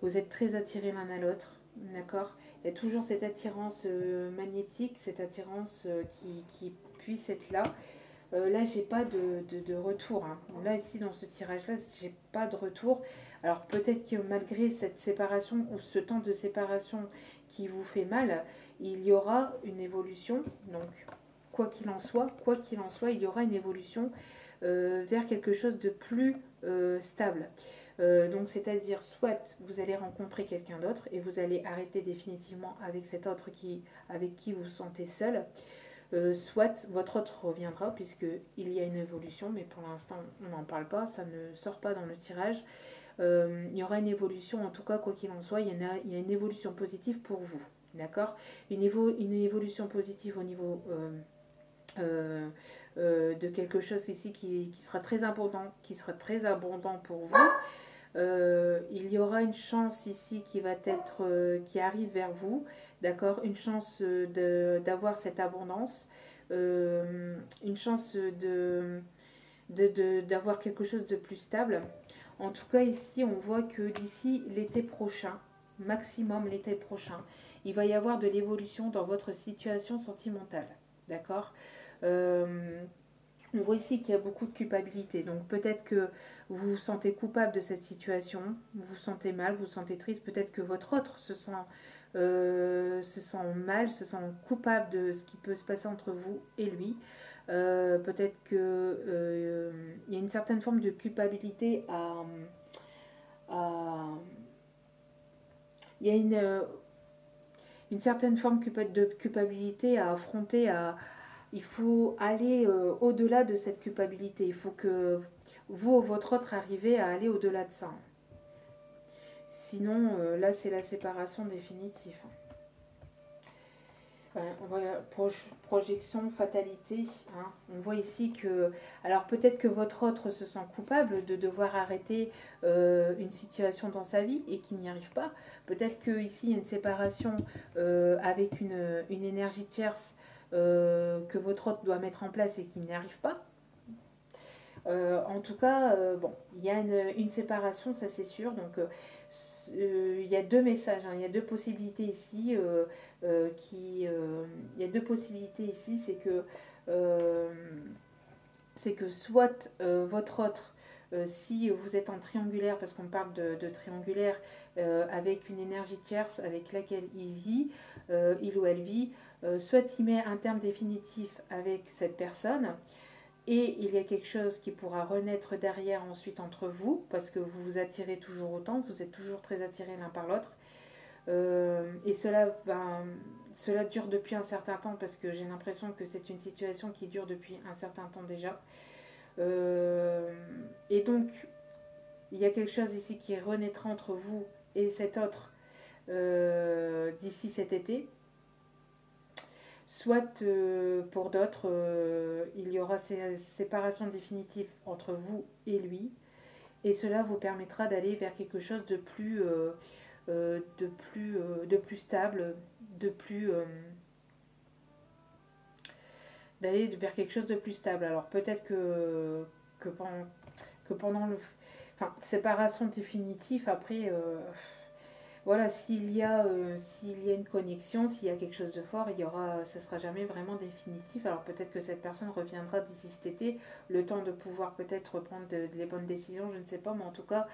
vous êtes très attirés l'un à l'autre. D'accord. Il y a toujours cette attirance magnétique, cette attirance qui puisse être là. Là, j'ai pas de retour, hein. Là, ici, dans ce tirage-là, j'ai pas de retour. Alors, peut-être que malgré cette séparation ou ce temps de séparation qui vous fait mal, il y aura une évolution. Donc, quoi qu'il en soit, il y aura une évolution vers quelque chose de plus stable. Donc, c'est-à-dire, soit vous allez rencontrer quelqu'un d'autre et vous allez arrêter définitivement avec cet autre avec qui vous vous sentez seul. Soit votre autre reviendra puisqu'il y a une évolution, mais pour l'instant on n'en parle pas, ça ne sort pas dans le tirage. Il y aura une évolution, en tout cas quoi qu'il en soit, il y a une évolution positive pour vous. D'accord. Une évolution positive au niveau de quelque chose ici qui sera très abondant, pour vous. Il y aura une chance ici qui arrive vers vous, d'accord, une chance d'avoir cette abondance, une chance d'avoir quelque chose de plus stable. En tout cas, ici, on voit que d'ici l'été prochain, maximum l'été prochain, il va y avoir de l'évolution dans votre situation sentimentale, d'accord. euh, on voit ici qu'il y a beaucoup de culpabilité. Donc peut-être que vous vous sentez coupable de cette situation, vous vous sentez mal, vous vous sentez triste. Peut-être que votre autre se sent mal, se sent coupable de ce qui peut se passer entre vous et lui. Peut-être qu'il y a une certaine forme de culpabilité à il y a une certaine forme de culpabilité à affronter, il faut aller au-delà de cette culpabilité. Il faut que vous ou votre autre arrivez à aller au-delà de ça. Sinon, là, c'est la séparation définitive. Voilà, projection, fatalité. Hein. On voit ici que... Alors peut-être que votre autre se sent coupable de devoir arrêter une situation dans sa vie et qu'il n'y arrive pas. Peut-être qu'ici, il y a une séparation avec une énergie tierce que votre autre doit mettre en place et qu'il n'y arrive pas. En tout cas, bon, il y a une séparation, ça c'est sûr. Donc, il y a deux messages, hein, il y a deux possibilités ici. Il y a deux possibilités ici, c'est que soit votre autre, si vous êtes en triangulaire, parce qu'on parle de triangulaire, avec une énergie tierce avec laquelle il ou elle vit, soit il met un terme définitif avec cette personne, et il y a quelque chose qui pourra renaître derrière ensuite entre vous, parce que vous vous attirez toujours autant, vous êtes toujours très attirés l'un par l'autre. Et cela dure depuis un certain temps, parce que j'ai l'impression que c'est une situation qui dure depuis un certain temps déjà. Et donc, il y a quelque chose ici qui renaîtra entre vous et cet autre d'ici cet été. Soit pour d'autres, il y aura séparation définitive entre vous et lui, et cela vous permettra d'aller vers quelque chose de plus stable, d'aller vers quelque chose de plus stable. Alors peut-être que pendant, que pendant le... Enfin, séparation définitive, après... voilà, s'il y a une connexion, s'il y a quelque chose de fort, ça sera jamais vraiment définitif. Alors peut-être que cette personne reviendra d'ici cet été, le temps de pouvoir peut-être prendre les bonnes décisions, je ne sais pas, mais en tout cas,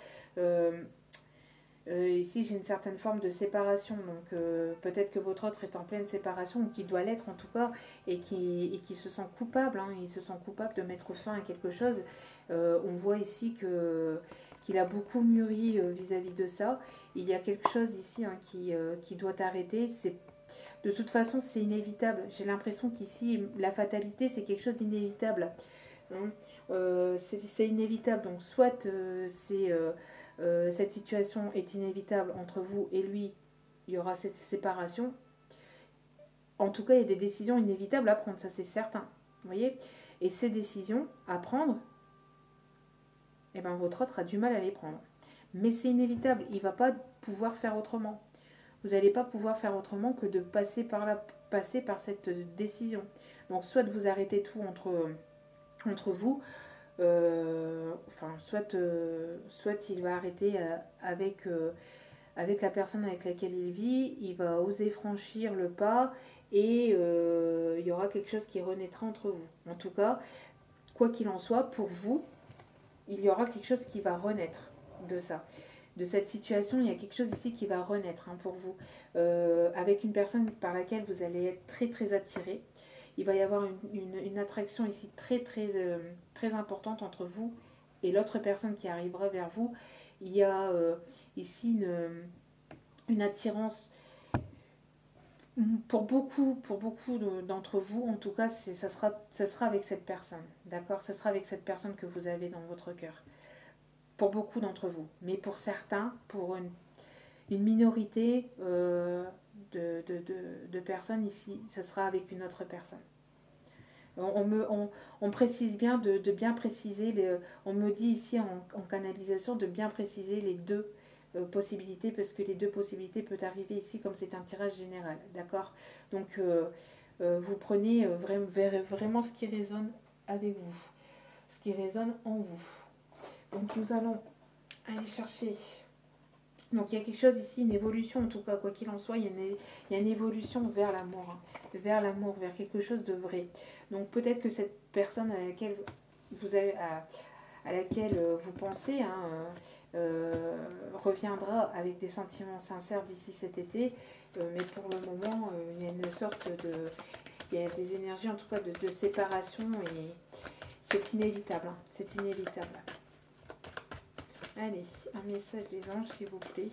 Ici, j'ai une certaine forme de séparation. Donc, peut-être que votre autre est en pleine séparation, ou qui doit l'être en tout cas, et qui se sent coupable. Hein, il se sent coupable de mettre fin à quelque chose. On voit ici qu'il a beaucoup mûri vis-à-vis de ça. Il y a quelque chose ici, hein, qui doit arrêter. De toute façon, c'est inévitable. J'ai l'impression qu'ici, la fatalité, c'est quelque chose d'inévitable. Hein. C'est inévitable. Donc, soit cette situation est inévitable entre vous et lui, il y aura cette séparation. En tout cas, il y a des décisions inévitables à prendre, ça c'est certain. Vous voyez? Et ces décisions à prendre, eh ben, votre autre a du mal à les prendre. Mais c'est inévitable, il ne va pas pouvoir faire autrement. Vous n'allez pas pouvoir faire autrement que de passer par cette décision. Donc, soit de vous arrêter tout entre vous, soit il va arrêter avec la personne avec laquelle il vit, il va oser franchir le pas et il y aura quelque chose qui renaîtra entre vous. En tout cas, quoi qu'il en soit, pour vous, il y aura quelque chose qui va renaître de ça. De cette situation, il y a quelque chose ici qui va renaître, hein, pour vous. Avec une personne par laquelle vous allez être très très attiré. Il va y avoir une attraction ici très très très importante entre vous et l'autre personne qui arrivera vers vous. Il y a ici une attirance pour beaucoup d'entre vous. En tout cas, ça sera avec cette personne, d'accord? Ça sera avec cette personne que vous avez dans votre cœur. Pour beaucoup d'entre vous. Mais pour certains, pour une minorité de personnes ici, ça sera avec une autre personne. On précise bien de bien préciser, on me dit ici en canalisation de bien préciser les deux possibilités, parce que les deux possibilités peuvent arriver ici comme c'est un tirage général, d'accord? Donc vous prenez vraiment ce qui résonne avec vous, ce qui résonne en vous. Donc nous allons aller chercher. Donc il y a quelque chose ici, une évolution en tout cas, quoi qu'il en soit, il y a une évolution vers l'amour, hein, vers quelque chose de vrai. Donc peut-être que cette personne à laquelle vous pensez, hein, reviendra avec des sentiments sincères d'ici cet été, mais pour le moment, il y a une sorte il y a des énergies en tout cas de séparation, et c'est inévitable, hein, c'est inévitable. Allez, un message des anges, s'il vous plaît.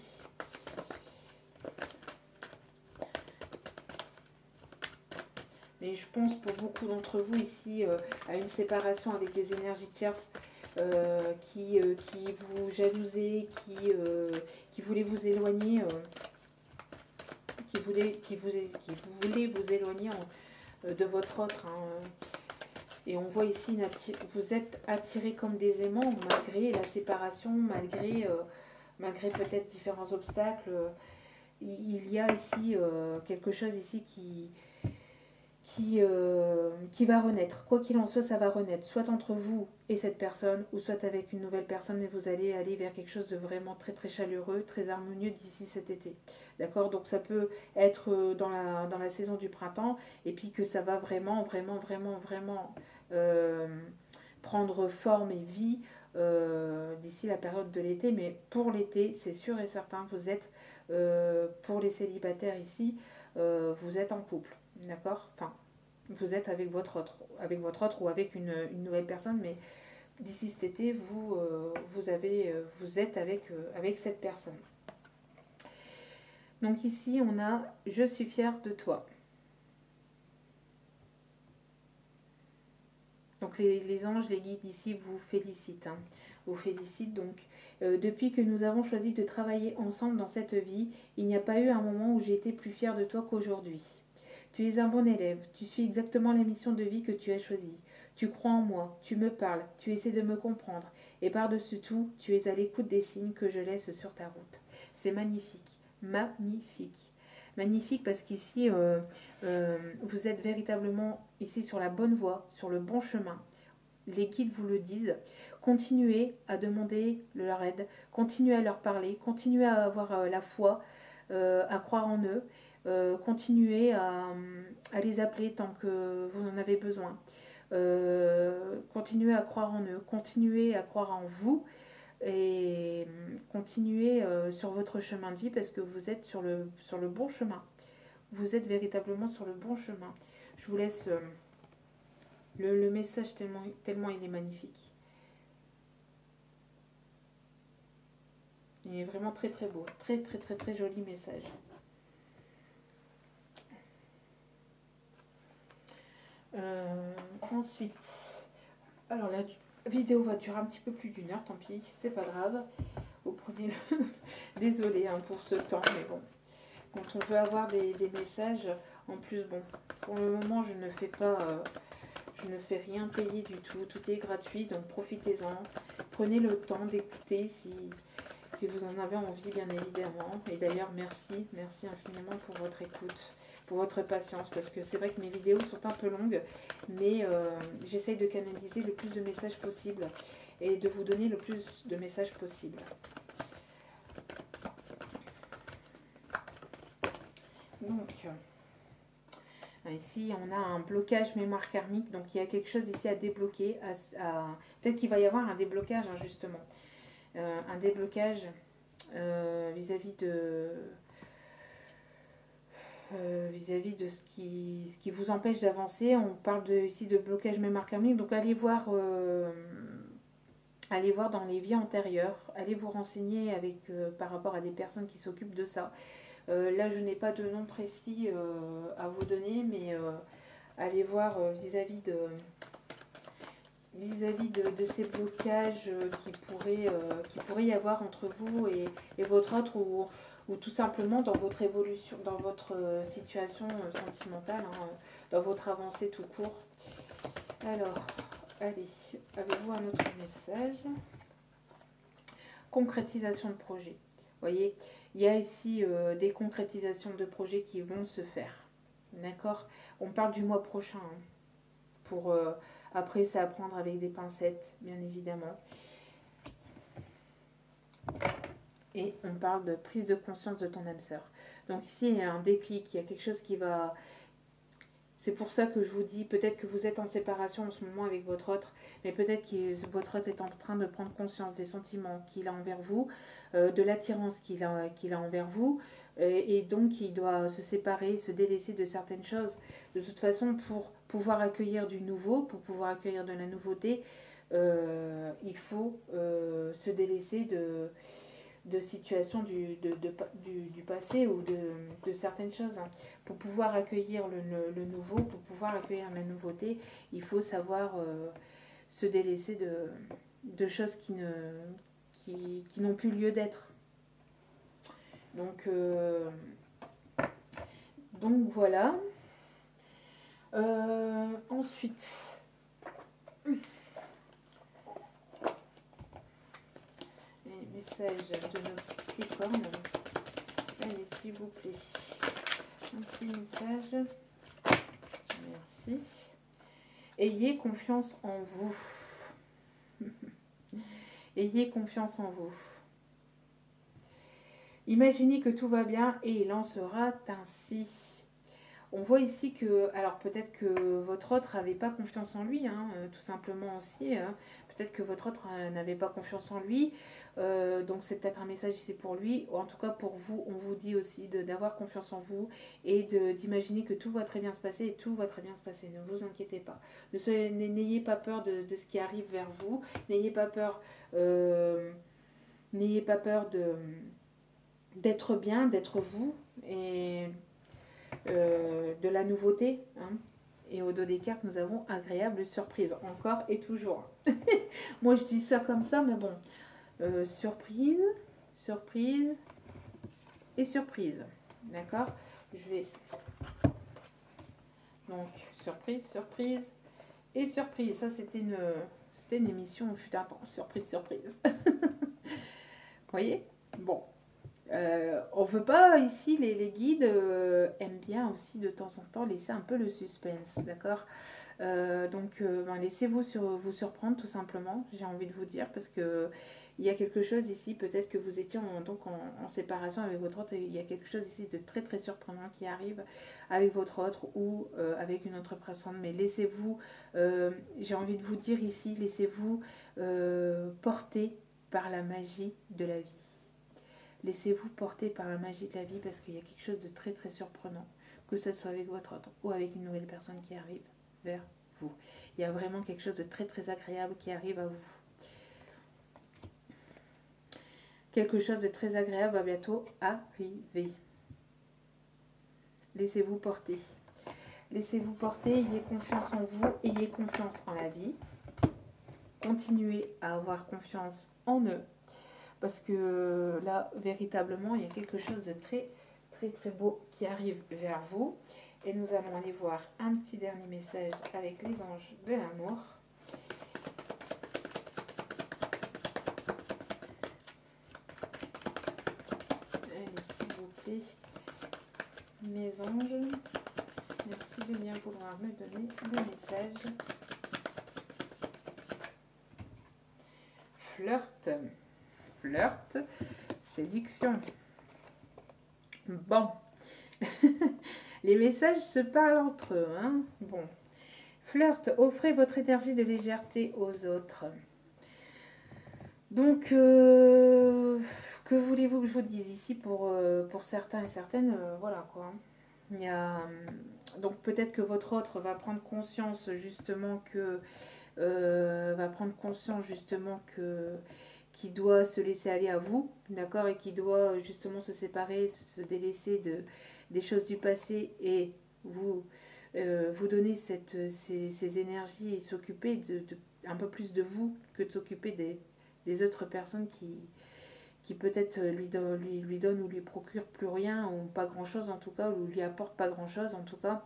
Mais je pense pour beaucoup d'entre vous ici à une séparation avec des énergies tierces qui vous jalousaient, qui voulaient vous éloigner, qui voulaient vous éloigner de votre autre. Hein. Et on voit ici, vous êtes attirés comme des aimants malgré la séparation, malgré peut-être différents obstacles. Il y a ici quelque chose ici qui va renaître. Quoi qu'il en soit, ça va renaître. Soit entre vous et cette personne, ou soit avec une nouvelle personne, mais vous allez aller vers quelque chose de vraiment très très chaleureux, très harmonieux d'ici cet été. D'accord? Donc ça peut être dans la saison du printemps, et puis que ça va vraiment prendre forme et vie d'ici la période de l'été. Mais pour l'été, c'est sûr et certain, vous êtes, pour les célibataires ici, vous êtes en couple. D'accord? Enfin, vous êtes avec votre autre ou avec une nouvelle personne, mais d'ici cet été, vous êtes avec cette personne. Donc ici, on a « Je suis fière de toi ». Donc les anges, les guides ici vous félicitent. Hein. Vous félicitent donc. Depuis que nous avons choisi de travailler ensemble dans cette vie, il n'y a pas eu un moment où j'ai été plus fière de toi qu'aujourd'hui. Tu es un bon élève, tu suis exactement la mission de vie que tu as choisie. Tu crois en moi, tu me parles, tu essaies de me comprendre. Et par-dessus tout, tu es à l'écoute des signes que je laisse sur ta route. C'est magnifique, magnifique. Magnifique parce qu'ici, vous êtes véritablement ici sur la bonne voie, sur le bon chemin. Les guides vous le disent. Continuez à demander leur aide, continuez à leur parler, continuez à avoir la foi, à croire en eux, continuez à les appeler tant que vous en avez besoin. Continuez à croire en eux, continuez à croire en vous. et continuez sur votre chemin de vie parce que vous êtes sur le bon chemin. Vous êtes véritablement sur le bon chemin. Je vous laisse le message tellement il est magnifique. Il est vraiment très très beau. Très très très très joli message. Ensuite, alors la vidéo va durer un petit peu plus d'1 heure, tant pis, c'est pas grave. Vous prenez le... Désolée hein, pour ce temps, mais bon. Quand on veut avoir des messages, en plus, bon, pour le moment, je ne fais rien payer du tout. Tout est gratuit, donc profitez-en. Prenez le temps d'écouter si vous en avez envie, bien évidemment. Et d'ailleurs, merci infiniment pour votre écoute, pour votre patience, parce que c'est vrai que mes vidéos sont un peu longues, mais j'essaye de canaliser le plus de messages possible et de vous donner le plus de messages possible. Donc, ici, on a un blocage mémoire karmique. Donc, il y a quelque chose ici à débloquer. Peut-être qu'il va y avoir un déblocage, hein, justement. Un déblocage vis-à-vis de ce qui vous empêche d'avancer. On parle ici de blocage mémoire karmique. Donc, allez voir dans les vies antérieures. Allez vous renseigner par rapport à des personnes qui s'occupent de ça. Là, je n'ai pas de nom précis à vous donner, mais allez voir vis-à-vis de ces blocages qui pourrait y avoir entre vous et votre autre, ou tout simplement dans votre évolution, dans votre situation sentimentale, hein, dans votre avancée tout court. Alors, allez, avez-vous un autre message? Concrétisation de projet. Vous voyez, il y a ici des concrétisations de projets qui vont se faire. D'accord? On parle du mois prochain. Hein, après, c'est à prendre avec des pincettes, bien évidemment. Et on parle de prise de conscience de ton âme sœur. Donc ici, il y a un déclic, il y a quelque chose qui va... C'est pour ça que je vous dis, peut-être que vous êtes en séparation en ce moment avec votre autre, mais peut-être que votre autre est en train de prendre conscience des sentiments qu'il a envers vous, de l'attirance qu'il a envers vous, et donc il doit se séparer, se délaisser de certaines choses. De toute façon, pour pouvoir accueillir du nouveau, pour pouvoir accueillir de la nouveauté, il faut se délaisser de situations du passé ou de certaines choses. Hein. Pour pouvoir accueillir le nouveau, pour pouvoir accueillir la nouveauté, il faut savoir se délaisser de choses qui n'ont plus lieu d'être. Donc voilà. Ensuite... Message de nos petites licornes. Allez, s'il vous plaît. Un petit message. Merci. Ayez confiance en vous. Ayez confiance en vous. Imaginez que tout va bien et il en sera ainsi. On voit ici que, alors peut-être que votre autre n'avait pas confiance en lui, hein, tout simplement aussi. Hein. Peut-être que votre autre n'avait pas confiance en lui. Donc c'est peut-être un message ici pour lui. En tout cas pour vous, on vous dit aussi d'avoir confiance en vous et d'imaginer que tout va très bien se passer et tout va très bien se passer. Ne vous inquiétez pas. N'ayez pas peur de ce qui arrive vers vous. N'ayez pas peur, d'être bien, d'être vous et de la nouveauté. Hein. Et au dos des cartes, nous avons agréable surprise. Encore et toujours. Moi, je dis ça comme ça, mais bon. Surprise, surprise et surprise. D'accord? Je vais... Donc, surprise, surprise et surprise. Ça, c'était une émission au fut un temps. Surprise, surprise. Vous voyez? Bon. On veut pas, ici, les guides aiment bien aussi de temps en temps laisser un peu le suspense, d'accord? Donc, laissez-vous vous surprendre tout simplement, j'ai envie de vous dire, parce que il y a quelque chose ici, peut-être que vous étiez en séparation avec votre autre, et il y a quelque chose ici de très très surprenant qui arrive avec votre autre ou avec une autre personne, mais laissez-vous, j'ai envie de vous dire ici, laissez-vous porter par la magie de la vie. Laissez-vous porter par la magie de la vie parce qu'il y a quelque chose de très très surprenant, que ce soit avec votre autre ou avec une nouvelle personne qui arrive vers vous. Il y a vraiment quelque chose de très très agréable qui arrive à vous. Quelque chose de très agréable va bientôt arriver. Laissez-vous porter. Laissez-vous porter, ayez confiance en vous, ayez confiance en la vie. Continuez à avoir confiance en eux. Parce que là, véritablement, il y a quelque chose de très, très, très beau qui arrive vers vous. Et nous allons aller voir un petit dernier message avec les anges de l'amour. Allez, s'il vous plaît, mes anges, merci de bien vouloir me donner le message. Flirt, flirt, séduction. Bon, les messages se parlent entre eux. Hein. Bon, flirt, offrez votre énergie de légèreté aux autres. Donc, que voulez-vous que je vous dise ici pour certains et certaines, voilà quoi. Il y a, donc peut-être que votre autre va prendre conscience justement que qu'il doit se laisser aller à vous, d'accord, et qu'il doit justement se séparer, se délaisser des choses du passé et vous donner ces énergies et s'occuper un peu plus de vous que de s'occuper des autres personnes qui peut-être lui donnent ou lui procurent plus rien ou pas grand chose en tout cas, ou lui apportent pas grand chose en tout cas,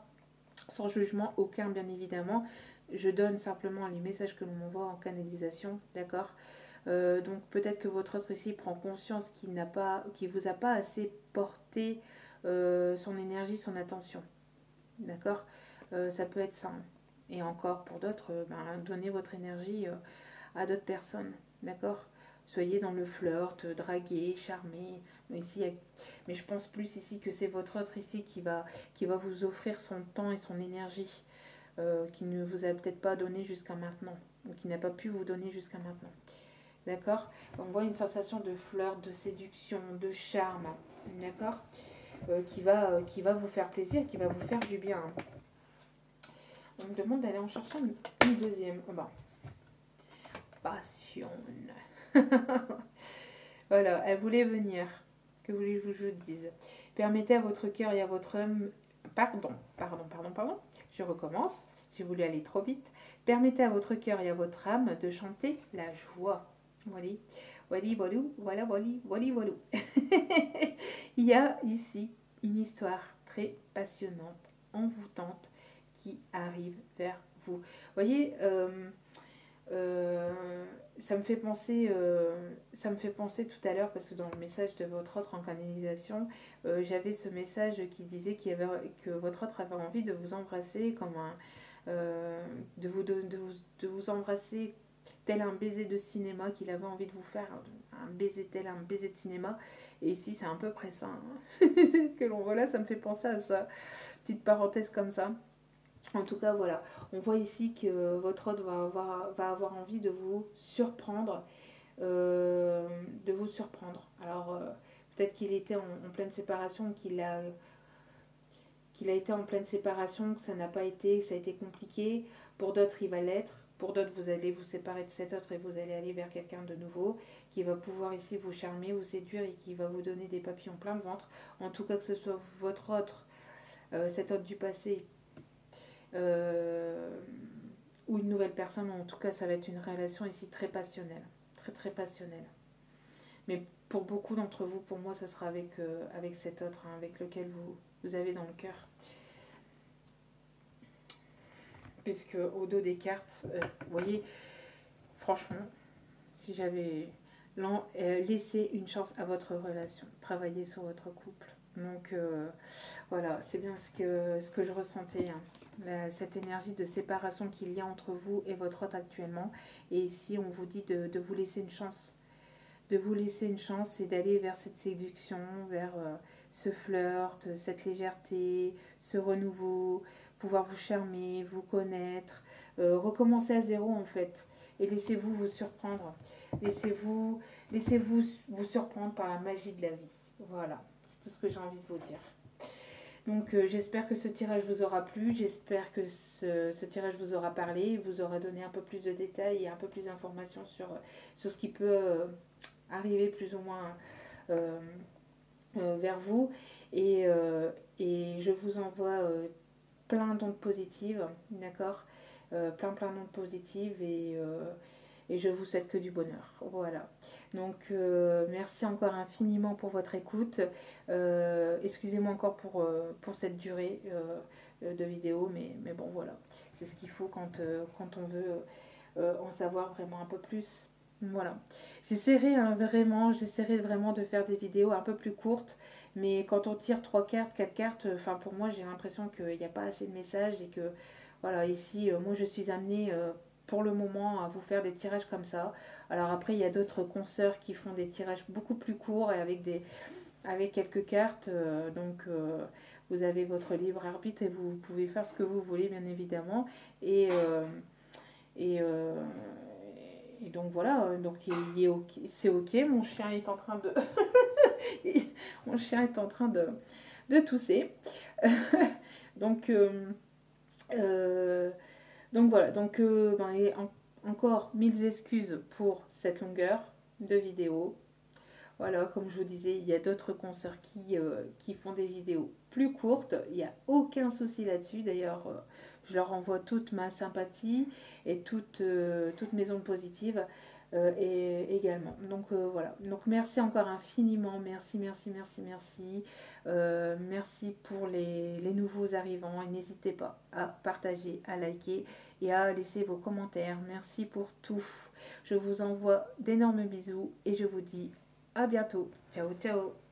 sans jugement aucun bien évidemment. Je donne simplement les messages que l'on m'envoie en canalisation, d'accord. Donc peut-être que votre autre ici prend conscience qu'il vous a pas assez porté son énergie, son attention, d'accord. Ça peut être ça. Et encore pour d'autres, donnez votre énergie à d'autres personnes, d'accord. Soyez dans le flirt, draguer, charmer. Mais je pense plus ici que c'est votre autre ici qui va vous offrir son temps et son énergie qui ne vous a peut-être pas donné jusqu'à maintenant, ou qui n'a pas pu vous donner jusqu'à maintenant. D'accord. On voit une sensation de flirt, de séduction, de charme, d'accord, qui va vous faire plaisir, qui va vous faire du bien. On me demande d'aller en chercher une deuxième. Oh ben. Passion. Voilà, elle voulait venir. Que voulez-vous que je vous dise? Permettez à votre cœur et à votre âme... Pardon. Je recommence. J'ai voulu aller trop vite. Permettez à votre cœur et à votre âme de chanter la joie. Voilà. Il y a ici une histoire très passionnante, envoûtante, qui arrive vers vous. Vous voyez, ça me fait penser tout à l'heure, parce que dans le message de votre autre en canalisation, j'avais ce message qui disait que votre autre avait envie de vous embrasser comme de vous embrasser tel un baiser de cinéma, qu'il avait envie de vous faire un baiser de cinéma. Et ici c'est à peu près ça hein, que l'on voit là, ça me fait penser à ça. Petite parenthèse comme ça. En tout cas, voilà, on voit ici que votre autre va avoir envie de vous surprendre. Alors, peut-être qu'il était en pleine séparation, qu'il a été en pleine séparation, que ça n'a pas été, que ça a été compliqué. Pour d'autres, il va l'être. Pour d'autres, vous allez vous séparer de cet autre et vous allez aller vers quelqu'un de nouveau qui va pouvoir ici vous charmer, vous séduire et qui va vous donner des papillons plein le ventre. En tout cas, que ce soit votre autre, cet autre du passé, ou une nouvelle personne, en tout cas ça va être une relation ici très passionnelle, très très passionnelle. Mais pour beaucoup d'entre vous, pour moi ça sera avec cet autre, hein, avec lequel vous avez dans le cœur. Puisque au dos des cartes, vous voyez, franchement, si j'avais laissé une chance à votre relation, travailler sur votre couple. Donc voilà, c'est bien ce que je ressentais, hein. Cette énergie de séparation qu'il y a entre vous et votre autre actuellement. Et ici, on vous dit de vous laisser une chance. De vous laisser une chance et d'aller vers cette séduction, vers ce flirt, cette légèreté, ce renouveau, pouvoir vous charmer, vous connaître, recommencer à zéro en fait. et laissez-vous vous surprendre. Laissez-vous vous surprendre par la magie de la vie. Voilà, c'est tout ce que j'ai envie de vous dire. Donc j'espère que ce tirage vous aura plu, j'espère que ce tirage vous aura parlé, vous aura donné un peu plus de détails et un peu plus d'informations sur ce qui peut arriver plus ou moins euh, vers vous. Et je vous envoie plein d'ondes positives, d'accord, plein d'ondes positives et je vous souhaite que du bonheur. Voilà. Donc, merci encore infiniment pour votre écoute. Excusez-moi encore pour cette durée de vidéo, mais bon, voilà. C'est ce qu'il faut quand on veut en savoir vraiment un peu plus. Voilà. J'essaierai vraiment de faire des vidéos un peu plus courtes, mais quand on tire 3 cartes, 4 cartes, enfin pour moi j'ai l'impression qu'il n'y a pas assez de messages et que voilà, ici, moi je suis amenée pour le moment à vous faire des tirages comme ça. Alors après, il y a d'autres consoeurs qui font des tirages beaucoup plus courts et avec quelques cartes. Vous avez votre libre arbitre et vous pouvez faire ce que vous voulez, bien évidemment. Et, euh, et, euh, et donc voilà, donc c'est ok. Mon chien est en train de, mon chien est en train de tousser. donc, euh, donc voilà, et encore mille excuses pour cette longueur de vidéo. Voilà, comme je vous disais, il y a d'autres consoeurs qui font des vidéos plus courtes. Il n'y a aucun souci là-dessus. D'ailleurs, je leur envoie toute ma sympathie et toutes mes ondes positives et également. Donc voilà. Donc merci encore infiniment. Merci, merci, merci, merci. Merci pour les nouveaux arrivants. Et n'hésitez pas à partager, à liker et à laisser vos commentaires. Merci pour tout. Je vous envoie d'énormes bisous et je vous dis à bientôt. Ciao, ciao.